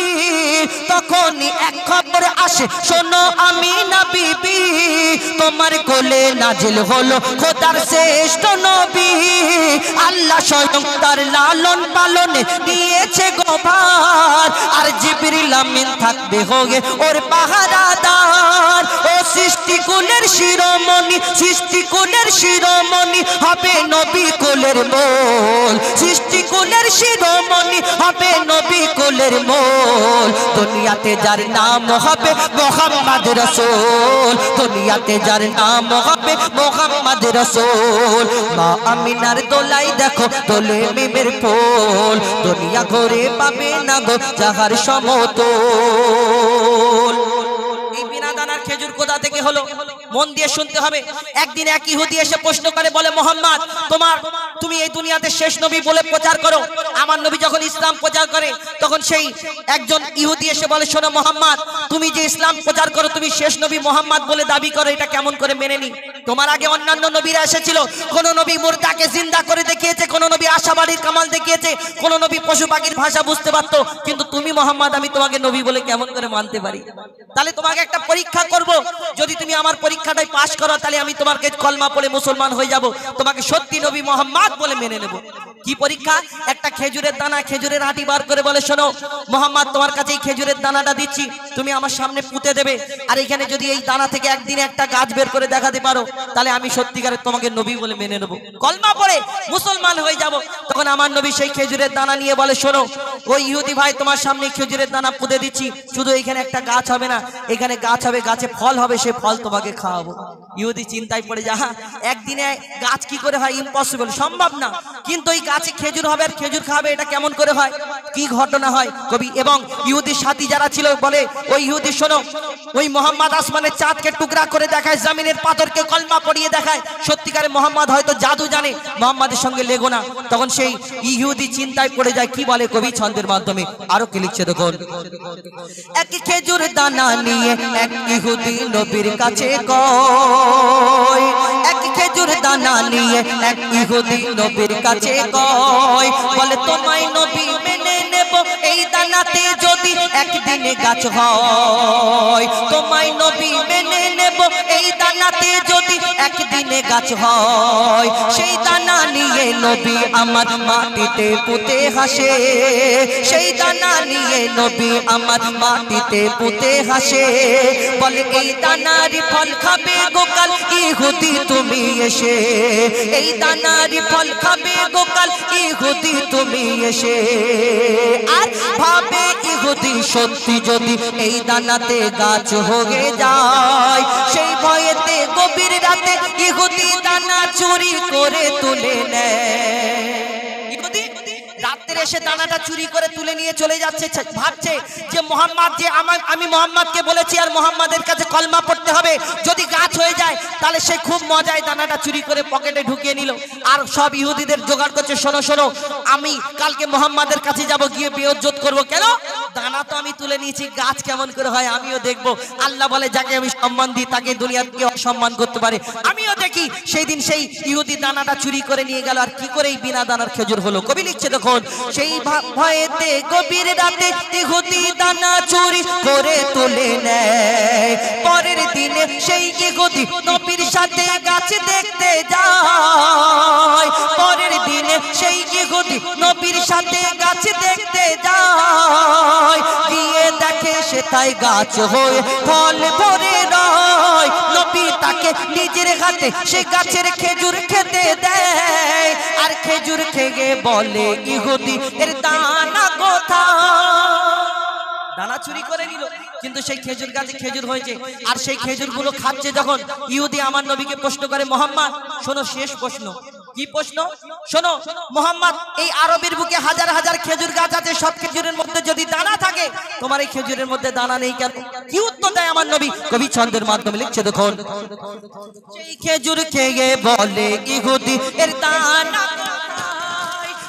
[SPEAKER 1] তখনই এক খবর আসে শোনো আমিনা বিবি। তোমার কোলে নাজিল হলো খোদার শ্রেষ্ঠ নবী, আল্লাহ স্বয়ং তার লালন পালনে দিয়েছে গো ভার। আর জিবরিল আমিন থাকবে হোগে ওর পাহারাদার। ও সৃষ্টিকুলের শিরোমণি, সৃষ্টিকুলের শিরোমণি হবে নবী কুলের মোল, সৃষ্টিকুলের শিরোমণি হবে নবী কুলের মোল। দুনিয়াতে যার নাম হবে মুহাম্মদ রাসূল, দুনিয়াতে যার নাম হবে মুহাম্মদ রাসূল। মা আমিনার দোলাই দেখো দোলে মিমের ফুল, দুনিয়া ঘুরে পাবে না গো যাহার সমতল। এই বিনা দানার খেজুর কোথা থেকে হলো মন দিয়ে শুনতে হবে। একদিন এক ইহুদি এসে প্রশ্ন করে বলে, মোহাম্মদ তুমি এই দুনিয়াতে শেষ নবী বলে প্রচার করো। আমার নবী যখন ইসলাম প্রচার করে তখন সেই একজন ইহুদি এসে বলে, শোনো মোহাম্মদ, তুমি যে ইসলাম প্রচার করো তুমি শেষ নবী মোহাম্মদ বলে দাবি করো, এটা কেমন করে মেনে নি? তোমার আগে অন্যান্য নবীরা এসেছিল, কোন নবী মুর্দাকে জিন্দা করে দেখিয়েছে, কোন নবী আশাবাড়ির কামাল দেখিয়েছে, কোন নবী পশু পাখির ভাষা বুঝতে পারতো, কিন্তু তুমি মোহাম্মদ আমি তোমাকে নবী বলে কেমন করে মানতে পারি? তাহলে তোমাকে একটা পরীক্ষা করব, যদি তুমি আমার পরীক্ষাটাই পাশ করো তাহলে আমি তোমাকে কলমা পড়ে মুসলমান হয়ে যাব, তোমাকে সত্যি নবী মোহাম্মদ বলে মেনে নেব। কি পরীক্ষা? একটা খেজুরের দানা, খেজুরের আটি বার করে বলে, শোনো মোহাম্মদ, তোমার কাছে এই খেজুরের দানাটা দিচ্ছি, তুমি আমার সামনে পুঁতে দেবে, আর এখানে যদি এই দানা থেকে একদিনে একটা গাছ বের করে দেখাতে পারো তাহলে আমি সত্যিকারের তোমাকে নবী বলে মেনে নেব, কলমা পড়ে মুসলমান হয়ে যাব। তখন আমার নবী সেই খেজুরের দানা নিয়ে বলে, শোনো ওই ইহুদি ভাই, তোমার সামনে খেজুরের দানা পুঁতে দিচ্ছি, শুধু এখানে একটা গাছ হবে না, এখানে গাছ হবে, গাছে ফল হবে, সে ফল তোমাকে খাওয়াবো। ইহুদি চিন্তায় পড়ে যা, একদিনে গাছ কি করে হয়? ইম্পসিবল, সম্ভব না। কিন্তু ওই গাছে খেজুর হবে আর খেজুর খাবে, এটা কেমন করে হয়? কি ঘটনা হয় কবি এবং ইহুদির সাথী যারা ছিল বলে, ওই ইহুদি শোনো, ওই মোহাম্মদ আসমানের চাঁদকে টুকরা করে দেখায়, জমিনের পাথরকে কলমা পড়িয়ে দেখায়, সত্যিকারে মোহাম্মদ হয়তো জাদু জানে, মোহাম্মদের সঙ্গে লেগো না। তখন সেই ইহুদি চিন্তায় পড়ে যায়। কি বলে কবি ছন্দের মাধ্যমে আরো কি লিখছে দেখুন। এক খেজুর দানা নিয়ে এক ইহুদি নবীর কাছে কয়, এক খেজুর দানা নিয়ে এক ইহুদি নবীর কাছে কয়, বলে তোমায় নবী মেনে নেব এই দানাতে যদি একদিনে গাছ হয়, তোমায় নবী মেনে নেব এই দানাতে যদি একদিনে গাছ হয়। সেই দানা নিয়ে নবী আমার মাটিতে পুঁতে হাসে, সেই দানা নিয়ে নবী আমার মাটিতে পুঁতে হাসে, বলে এই দানারি ফল খাবে গোকাল ইহুদি তুমি এসে, এই দানারি ফল খাবে গোকাল ইহুদি তুমি এসে। আর ভাবে ইহুদি সত্যি যদি এই দানাতে গাছ হয়ে যায়, সেই ভয়েতে গভীর রাতে ইহুদি দানা চুরি করে তুলে নেয়। ইহুদি রাতের রাত্রে এসে দানাটা চুরি করে তুলে নিয়ে চলে যাচ্ছে, ভাবছে যে মোহাম্মদ যে আমি মোহাম্মদকে বলেছি আর মোহাম্মদের কাছে কলমা পড়তে হবে, যদি গাছ হয়ে যায় তাহলে সে খুব মজায় দানাটা চুরি করে পকেটে ঢুকিয়ে নিল। আর সব ইহুদিদের জোগাড় করছে, শোনো শোনো, আমি কালকে মোহাম্মদের কাছে যাব, গিয়ে বেইজ্জত করব। কেন? দানা তো আমি তুলে নিয়েছি, গাছ কেমন করে হয় আমিও দেখব। আল্লাহ বলে যাকে আমি সম্মান দিই তাকে দুনিয়াতে অসম্মান করতে পারে, আমিও দেখি। সেই দিন সেই ইহুদি দানাটা চুরি করে নিয়ে গেল। আর কি করে এই বিনা দানার খেজুর হলো? কবি লিখছে দেখুন, সেই ভয়েতে গভীর রাতে ইহুদি দানা চুরি করে তুলে নেয়। পরের দিনে সেই ইহুদি নবীর সাথে গাছ দেখতে যায়। পরের দিনে সেই ইহুদি নবীর সাথে গাছ দেখতে যায়। গিয়ে দেখে সেটাই গাছ হয়ে ফল ভরে রয়। নবী তাকে নিজের হাতে সে গাছের খেজুর খেতে দেয়। আর খেজুর খেয়ে বলে ইহুদি এর দানা কোথায়? দানা চুরি করে নিল, কিন্তু সেই খেজুর গাছে খেজুর হয়েছে। আর সেই খেজুরগুলো খাচ্ছে যখন, ইহুদি আমার নবীকে প্রশ্ন করে, মোহাম্মদ শোনো, শেষ প্রশ্ন। কি প্রশ্ন? শোনো মোহাম্মদ, এই আরবের বুকে হাজার হাজার খেজুর গাছ আছে, সব খেজুরের মধ্যে যদি দানা থাকে, তোমার এই খেজুরের মধ্যে দানা নেই কেন? কি উত্তর দেয় আমার নবী? কবি ছন্দের মাধ্যমে লিখছে দেখুন, সেই খেজুর খেয়ে বলে ইহুদি এর দানা কোথায়?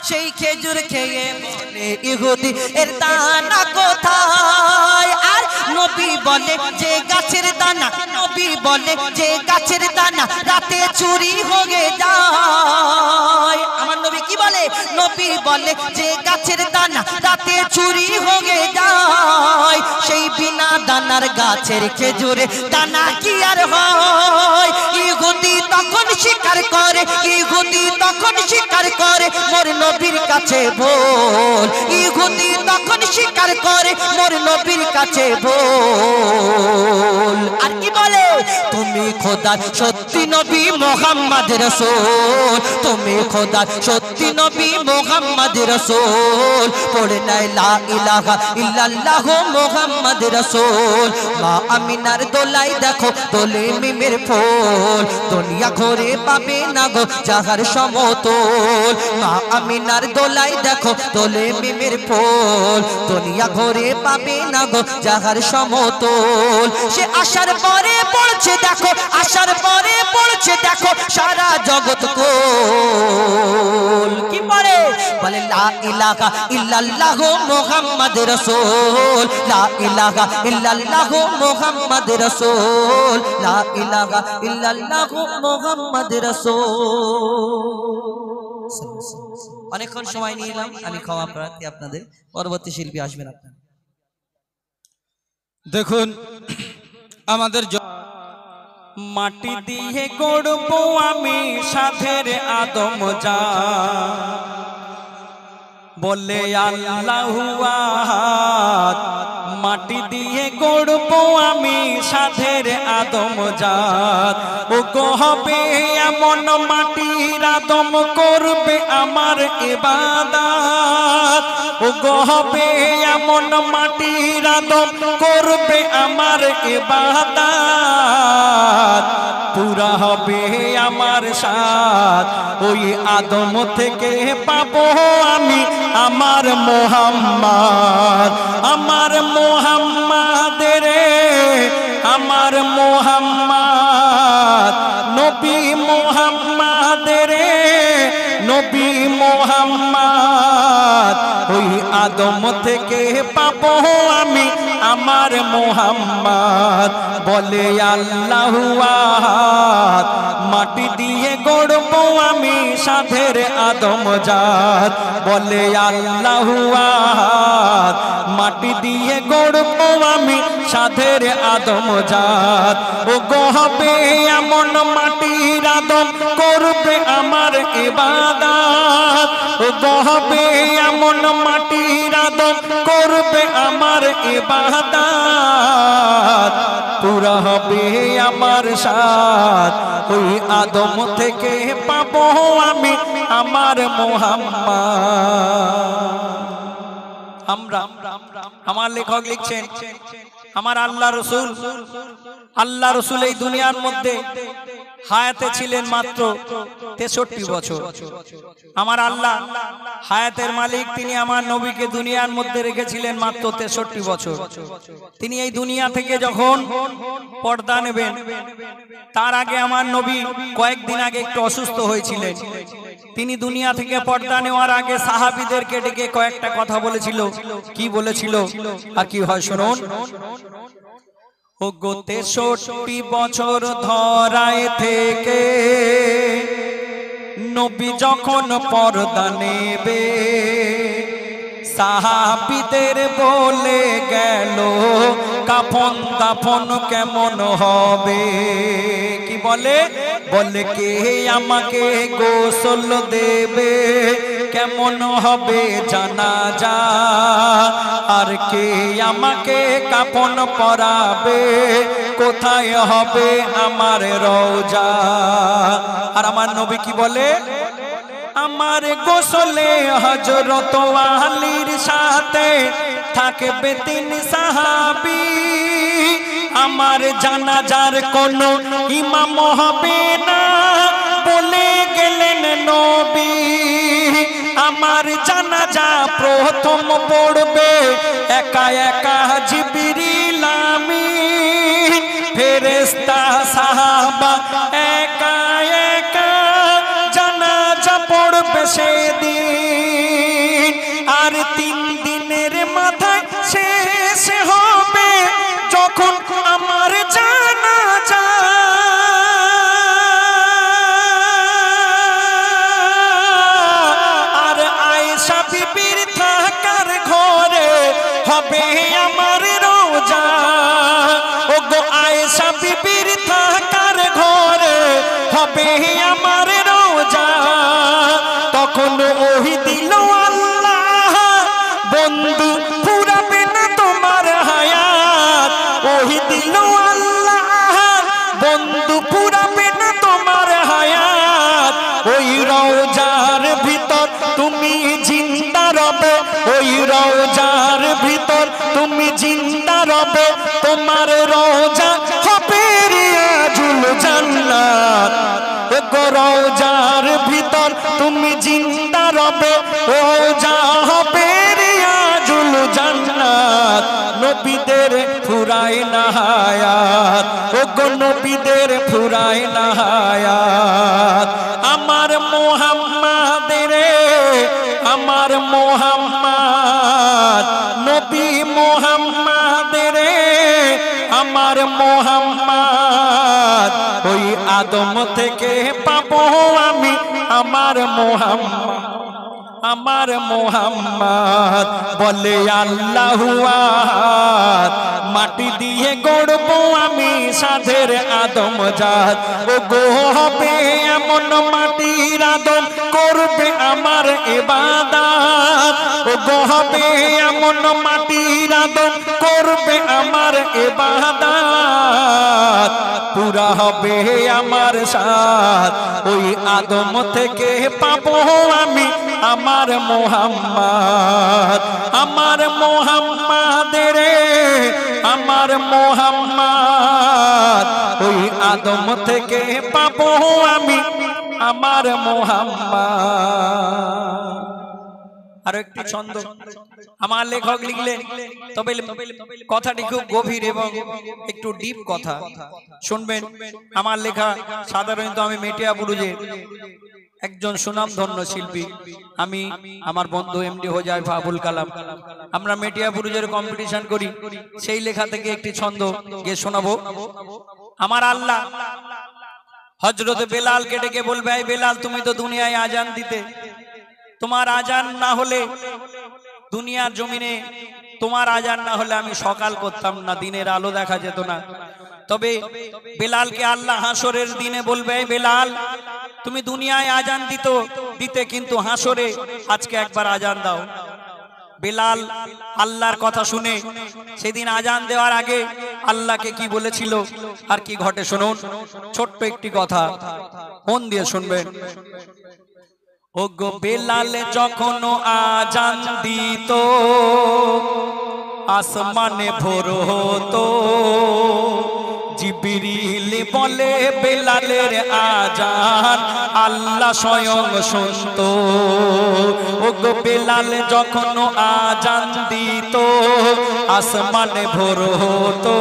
[SPEAKER 1] সেই খেজুর খেয়ে বলে ইহুদি এর দানা কোথায়? আর নবী বলে যে গাছের দানা, নবী বলে যে গাছের দানা রাতে চুরি হয়ে যায়। আমার নবী কি বলে? নবী বলে যে গাছের দানা রাতে চুরি হয়ে যায়। সেই বিনা দানার গাছের খেজুরে দানা কি আর হয়? ইহুদি তখন স্বীকার করে, ইহুদি তখন স্বীকার করে, মোর নবীর কাছে বল। ইহুদি তখন স্বীকার করে, মোর নবীর কাছে বল। আর কি বলে? তুমি খোদার সত্যি নবী মুহাম্মদ রাসূল, তুমি খোদার সত্যি নবী মুহাম্মদ রাসূল। পড়ে নাই লা ইলাহা ইল্লাল্লাহ মুহাম্মদ রাসূল। মা আমিনার দোলাই দেখো দোলে মিমের ফুল, দুনিয়া ঘরে পাবে না গো যাহার সমতল। মা আমিনার দোলাই দেখো দোলে মিমের ফুল, দুনিয়া ঘরে পাবে না গো যাহার সমতল। সে আসার পরে পড়ছে দেখো, আসার পরে পড়ছে দেখো সারা জগৎ কোল। কি পড়ে? বলে লা ইলাহা ইল্লাল্লাহ মুহাম্মদ রাসূল, লা ইলাহা ইল্লাল্লাহ মুহাম্মদ রাসূল, লা ইলাহা ইল্লাল্লাহ মুহাম্মদ রাসূল। অনেকক্ষণ সময় নিয়ে এলাম, আমি ক্ষমা প্রার্থী আপনাদের। পরবর্তী শিল্পী আসবেন আপনার।
[SPEAKER 3] দেখুন, আমাদের মাটি দিয়ে গড়ব আমি সাধের আদম যা, বলে আল্লাহু আহাদ। মাটি দিয়ে গড়ব আমি সাধের আদম জাত। ও গো হবে এমন মাটির আদম করবে আমার ইবাদত। ও গো হবে এমন মাটির আদম করবে আমার ইবাদত। পুরা হবে আমার সাথ, ওই আদম থেকে পাবো আমি আমার মোহাম্মদ। আমার মোহাম্মদ রে, আমার মোহাম্মদ, নবী মোহাম্মদ রে, নবী মোহাম্মদ। ওই আদম থেকে পাবো আমি আমার মোহাম্মদ। বলে আল্লাহু আহাদ। মাটি দিয়ে গড়ব আমি সাধের আদম জাত। বলে আল্লাহু আহাদ। মাটি দিয়ে গড়ব আমি সাধের আদম জাত। ও গো হবে এমন মাটির আদম করবে আমার ইবাদত। ও গো হবে এমন মাটির আদম করবে আমার ইবাদত। পুরা হবে আমার সাথ, ওই আদম থেকে পাবো আমি আমার মোহাম্মদ। আমরা, আমার লেখক লিখছেন, আমার আল্লাহ রসুল, আল্লাহ রসুল এই দুনিয়ার মধ্যে হায়াতে ছিলেন মাত্র 63 বছর। আমার আল্লাহ হায়াতের মালিক, তিনি আমার নবীকে দুনিয়ার মধ্যে রেখেছিলেন মাত্র 63 বছর। তিনি এই দুনিয়া থেকে যখন পর্দা নেবেন, তার আগে আমার নবী কয়েকদিন আগে একটু অসুস্থ হয়েছিলেন। তিনি দুনিয়া থেকে পর্দা নেওয়ার আগে সাহাবীদেরকে ডেকে কয়েকটা কথা বলেছিল। কি বলেছিল আর কি হয় শুনুন। ও গো 63 বছর ধরায় থেকে নবী যখন পর্দা নেবে, সাহাবীদের বলে গেল কাফন দাফন কেমন হবে। কি বলে? বলে কে আমাকে গোসল দেবে, কেমন হবে জানাজা, আর কে আমাকে কাফন পরাবে, কোথায় হবে আমার রওজা। আর আমার নবী কি বলে? আমার গোসলে হযরত আলীর সাথে থাকবে 3 সাহাবী, আমার জানাজার কোনো ইমাম হবে না বলে গেলেন নবী। আমার জানাজা প্রথম পড়বে একা একা জিবরিল আমিন, ফেরেশতা সাহাবা একা একা জানাজা পড়বে সেদিন। আর 3 দিনের মাথায় শেষ হবে যখন আমার জানাজা। আর আয়েশা বিবির থাকার ঘরে হবে আমার রওজা। ও গো আয়েশা বিবির থাকার ঘরে হবে আমার রওজা। তখন ওহি দিল আল্লাহ, বন্ধু ফুরাবে না তোমার হায়াত। ওহি দিল আল্লাহ, বন্ধু ফুরাবে না তোমার হায়াত। ওই রওজার ভিতর তুমি জিন্দা রবে, ওই রওজার ভিতর তুমি জিন্দা রবে। তোমার রওজা হবে রিয়াজুল জান্নাত। ও রওজার ভিতর তুমি জিন্দা রবে, রওজা হবে রিয়াজুল জান্নাত। নবীদের ফুরায় না হায়াত, ও গো নবীদের ফুরায় না হায়াত। আমার মুহাম্মাদের, আমার মুহাম্মদ, নবী মুহাম্মাদের, আমার মুহাম্মদ। ওই আদম থেকে পাবো আমি আমার মুহাম্মদ, আমার মুহাম্মদ। বলে আল্লাহু আহাদ, মাটি দিয়ে গড়বো আমি সাধের আদম জাত। ও গো হবে এমন মাটির আদম করবে আমার ইবাদত। ও গো হবে এমন মাটির আদম করবে আমার ইবাদত। পুরা হবে আমার সাথ, ওই আদম থেকে পাবো আমি আমার মুহাম্মদ, আমার মুহাম্মাদের, আমার মুহাম্মদ। ওই আদম থেকে পাবো আমি আমার মুহাম্মদ। আর একটি ছন্দ আমার লেখক লিখলেন, তবে কথাটি খুব গভীর এবং একটু ডিপ কথা, শুনবেন। আমার লেখা সাধারণত আমি মেটিয়াবুরুজে একজন সুনামধন্য শিল্পী, আমি আমার বন্ধু এমডি হোজাইফা আবুল কালাম, আমরা মেটিয়াবুরুজের কম্পিটিশন করি। সেই লেখা থেকে একটি ছন্দ গিয়ে শোনাবো। আমার আল্লাহ হযরত বেলালকে ডেকে বলবে, এই বেলাল তুমি তো দুনিয়ায় আজান দিতে, তোমার আজান না হলে দুনিয়ার জমিনে, তোমার আজান না হলে আমি সকাল করতাম না, দিনের আলো দেখা যেত না। তবে বেলালকে আল্লাহ হাসরের দিনে বলবে, বেলাল তুমি দুনিয়ায় আজান দিতে কিন্তু হাসরে আজকে একবার আজান দাও। বেলাল আল্লাহর কথা শুনে সেদিন আজান দেওয়ার আগে আল্লাহকে কি বলেছিল আর কি ঘটে শুনুন। ছোট্ট একটি কথা মন দিয়ে শুনবেন। ও গো বেলাল যখন আজান দিত, আসমানে ভোর হতো, জিবরিল বলে বলে বেলালের আজান আল্লাহ স্বয়ং শুনতো। ওগো বেলাল যখন আজান দিত আসমানে ভোর হতো।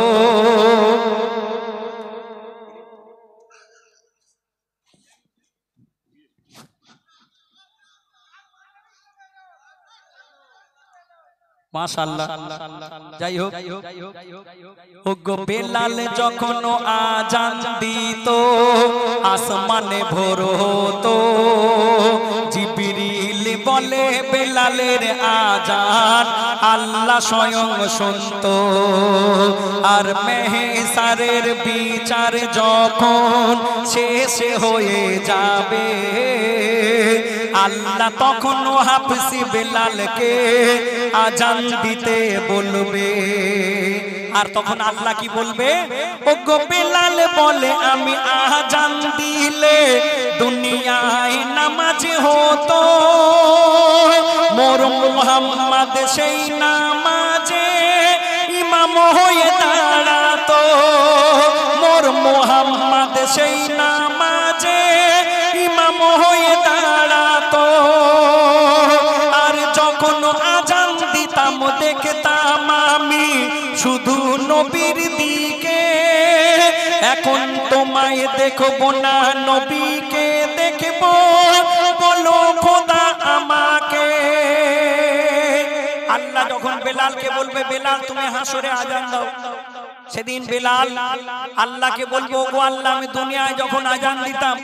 [SPEAKER 3] মাশাআল্লাহ। যাই হোক, ওগো বেলাল যখন আজান দিত আসমানে ভোর হতো। জিবরিল বলে বেলালের আজান আল্লাহ স্বয়ং শুনতো। আর মেহসারের বিচার যখন শেষ হয়ে যাবে আল্লাহ তখন হাফসি বেলালকে আজান দিতে বলবে। আর তখন আল্লাহ কি বলবে? ওগো বেলাল বলে আমি আজান দিলে দুনিয়ায় নামাজ হতো। মোর মুহাম্মদ সেই নামাজে ইমাম হয়ে দাঁড়াতো। মোর মুহাম্মদ সেই নামাজে ইমাম হয়ে দাঁড়াতো। আর যখন আজান দিতাম দেখতাম আমি শুধু নবীর দিকে। এখন তোমায় দেখব না নবীকে দেখব, বলো খোদা আমাকে। আল্লাহ যখন বেলালকে বলবে বেলাল তুমি হাসরে আজান দাও, সেদিন বেলাল আল্লাহকে বলবো গো আল্লাহ আমি দুনিয়ায় যখন আজান দিতাম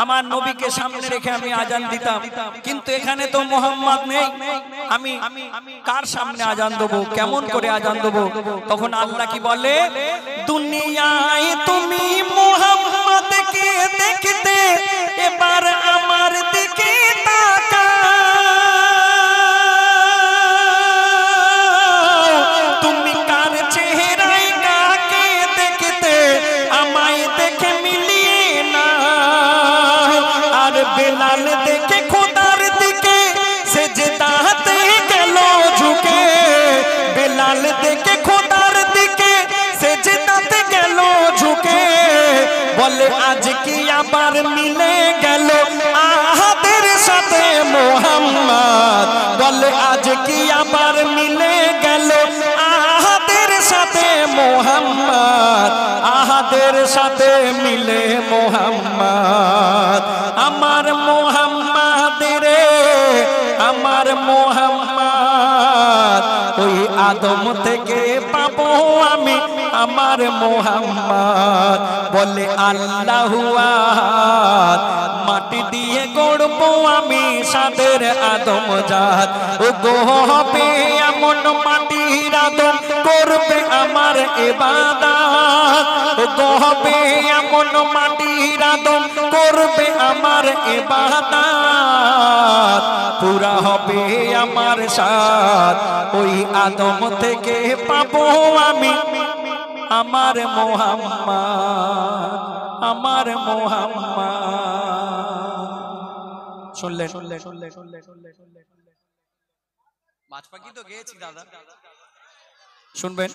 [SPEAKER 3] আমার নবীকে সামনে রেখে আমি আজান দিতাম, কিন্তু এখানে তো মুহাম্মদ নেই, আমি কার সামনে আজান দেবো, কেমন করে আজান দেবো? তখন আল্লাহ কি বলে? দুনিয়ায় তুমি মুহাম্মদকে দেখতে এবার আমার দিকে তাকাও। তুমি কার চেহারায় কাকে দেখতে আমায় দেখে মিলিয়ে না। আর বেলাল দেখে খোদার দিকে সেজদাতে গেল ঝুঁকে। বেলাল দেখে খোদার দিকে সেজদাতে গেল ঝুঁকে। বলে আজ কি আবার মিলে গেল আহাদের সাথে মুহাম্মদ। বলে আজ কি আবার মিলে গেল আহাদের সাথে মুহাম্মদ। আহাদের সাথে মিলে মুহাম্মদ। আমার মুহাম্মদ রে আমার মুহাম্মদ। ওই আদম থেকে পাবো আমি আমার মুহাম্মদ। বলে আল্লাহু আহাদ মাটি দিয়ে গড়বো আমি সাদের আদম জাত। ও গো হবে এমন মাটির আদম করবে আমার ইবাদত। ও গো হবে এমন মাটির আদম করবে আমার ইবাদত। পুরা হবে আমার সাথ ওই আদম থেকে পাবো আমি আমার মুহাম্মদ। আমার মুহাম্মদ। শুনলেন? বাজ পাখি তো গেয়েছি দাদা, শুনবেন?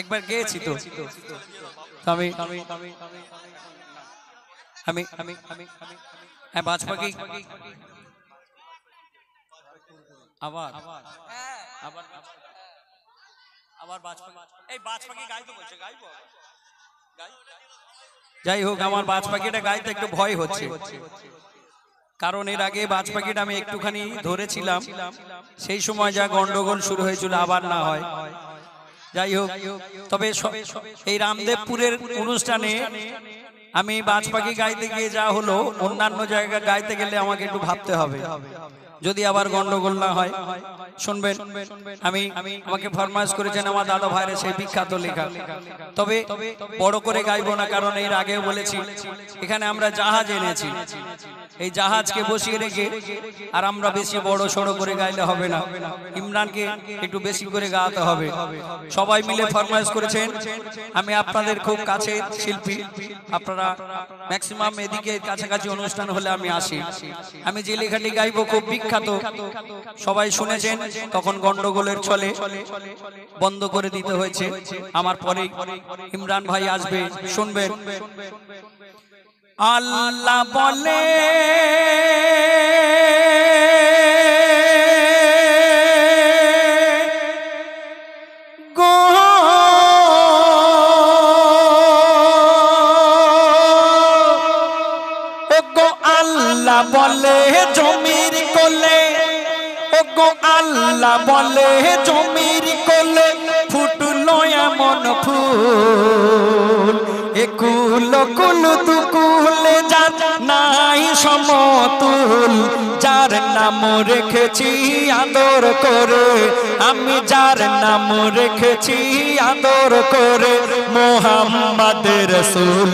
[SPEAKER 3] একবার গেয়েছি তো আমি আমি আমি হ্যাঁ বাজ পাখি আবার আবার আবার বাজ পাখি। এই বাজ পাখি গাইতে বলছে, গাইবো? যাই হোক, আমার বাজ পাখিটা গাইতে একটু ভয় হচ্ছে, কারণ এর আগে বাজ পাখিটা আমি একটুখানি ধরেছিলাম, সেই সময় যা গন্ডগোল শুরু হয়েছিল আবার না হয়। যাই হোক, তবে এই রামদেবপুরের অনুষ্ঠানে আমি বাজ পাখি গাইতে গিয়ে যা হলো, অন্যান্য জায়গায় গাইতে গেলে আমাকে একটু ভাবতে হবে, যদি আবার গন্ডগোল না হয়। শুনবেন, আমাকে ফরমাইশ করেছেন আমার দাদা ভাইয়ের সেই বিখ্যাত লেখা, তবে বড় করে গাইবো না, কারণ এর আগেও বলেছি এখানে আমরা জাহাজ এনেছি, এই জাহাজকে বসিয়ে রেখে আর আমরা বেশি বড় সড়ো করে গাইলে হবে না, ইমরানকে একটু বেশি করে গাওয়াতে হবে। সবাই মিলে ফরমাইশ করেছেন, আমি আপনাদের খুব কাছে শিল্পী, আপনারা ম্যাক্সিমাম এদিকে কাছাকাছি অনুষ্ঠান হলে আমি আসি। আমি যে লেখাটি গাইবো খুব বিখ্যাত, সবাই শুনেছেন। তখন গন্ডগোলের ছলে বন্ধ করে দিতে হয়েছে। আমার পরে ইমরান ভাই আসবে, শুনবেন। আল্লাহ বলে আল্লাহ বলে জমির কোলে, ওগো আল্লাহ বলে জমির কোলে ফুটলো এমন ফুল, একুল কুল দুকুলে যার নাই সমতুল, যার নাম রেখেছি আদর করে, আমি যার নাম রেখেছি আদর করে, মোহাম্মদ রসুল,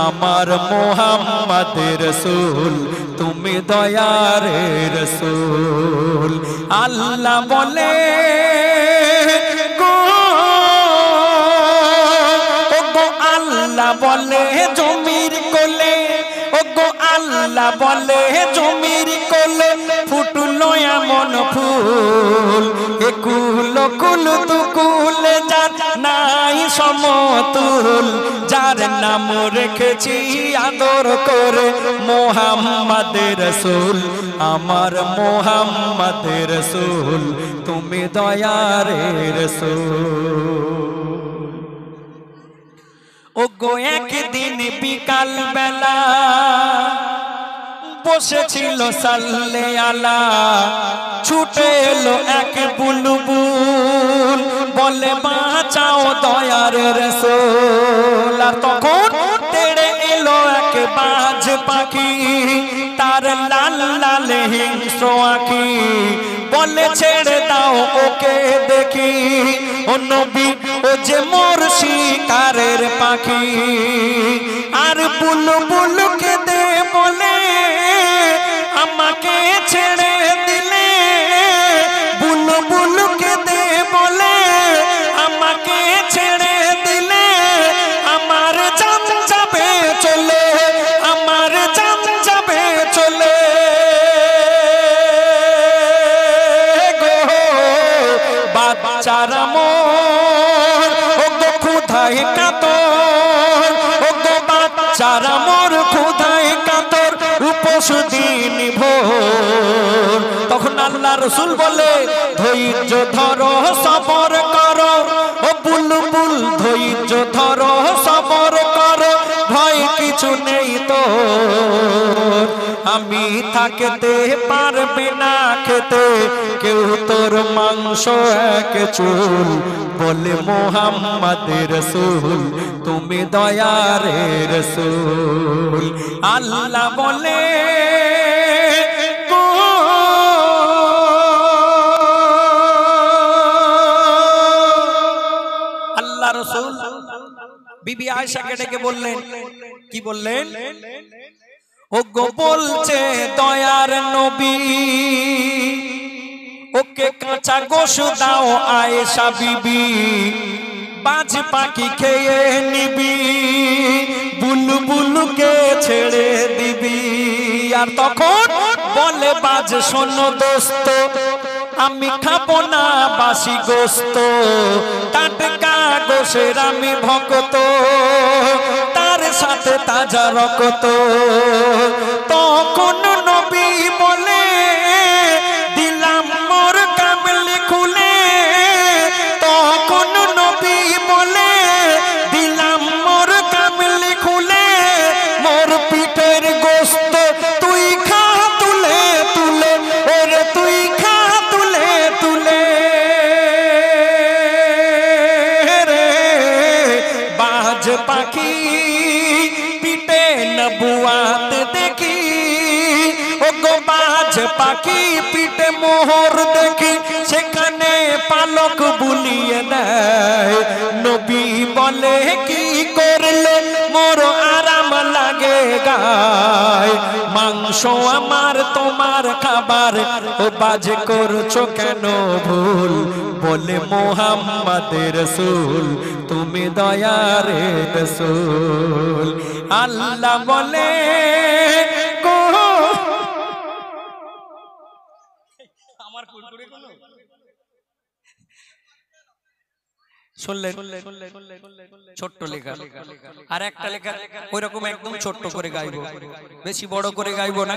[SPEAKER 3] আমার মোহাম্মদ রসুল, তুমি দয়ার রসুল। আল্লাহ বলে গো, ওগো আল্লাহ বলে জমির কোলে, ওগো আল্লাহ বলে জমির কোলে ফুটলো এমন ফুল, একুল কুল দুকুলে যার নাই সমতুল, যার নাম রেখেছি আদর করে, মোহাম্মদ রসুল, আমার মোহাম্মদ রসুল, তুমি দয়ার রসুল। ওগো একদিন বিকাল বেলা বসেছিল সাল্লে আলা, ছুটে এলো এক বুলবুল, বলে বাঁচাও দয়ার রসুল। আর তখন তেড়ে এলো এক বাজ পাখি, তার লাল লাল হিংস্র আঁখি, বলে ছেড়ে দাও ওকে দেখি, ও নবী ও যে মোর শিকারের পাখি। আর বুলবুল কেঁদে বলে আমাকে ছেড়ে দিলে, বুলবুল কেঁদে বলে আমাকে ছেড়ে দিলে, আমার জান যাবে চলে, আমার জান যাবে চলে গো, বাচ্চারা মোর ওগো ক্ষুধায় কাতর, ওগো বাচ্চারা মোর ক্ষুধায় কাতর, উপোস দিন ভোর। তখন আল্লাহ রসুল বলে ধৈর্য ধরো সবর করো, ও বুলবুল ধৈর্য ধরো সবর করো, ভয় কিছু নেই তো, আমি থাকতে পারবে না খেতে কেউ তোর মাংস এক চুল, বলে মোহাম্মদ রসুল, তুমি দয়ার রসুল। আল্লাহ বলে গো, আল্লাহ রসুল বিবি আয়েশাকে ডেকে বললেন, কি বললেন? ওগো বলছে দয়ার নবী, ওকে কাঁচা গোশ দাও আয়েশা বিবি, বাজ পাখি খেয়ে নিবি, বুলবুলকে ছেড়ে দিবি। আর তখন বলে বাজ শোনো দোস্ত, আমি খাবো না বাসি গোস্ত, টাটকা গোশের আমি ভক্ত, তার সাথে তাজা রক্ত। তখন নবী বলে দিলাম মোর কামলি খুলে, তখন নবী বলে দিলাম মোর কামলি খুলে, মোর পিঠের গোস্ত তুই খা তুলে তুলে, ওরে তুই খা তুলে তুলে রে। বাজ পাখি পিটে নবুয়াত দেখি, ওগো বাজ পাখি পিটে মোহর দেখি, সেখানে পালক বুলিয়ে দেয়। নবী বলে কি করলে মোর আরাম লাগে গায়, মাংস আমার তোমার খাবার, ও বাজ করছো কেন ভুল, বলে মোহাম্মদ রসুল, তুমি দয়ার রসুল। আল্লাহ বলে গো, আমার কুরকুরে কোনো শুনলেন ছোট্ট লেখা আর একটা লেখা ওইরকম একদম ছোট্ট করে গাইবো, বেশি বড় করে গাইবো না।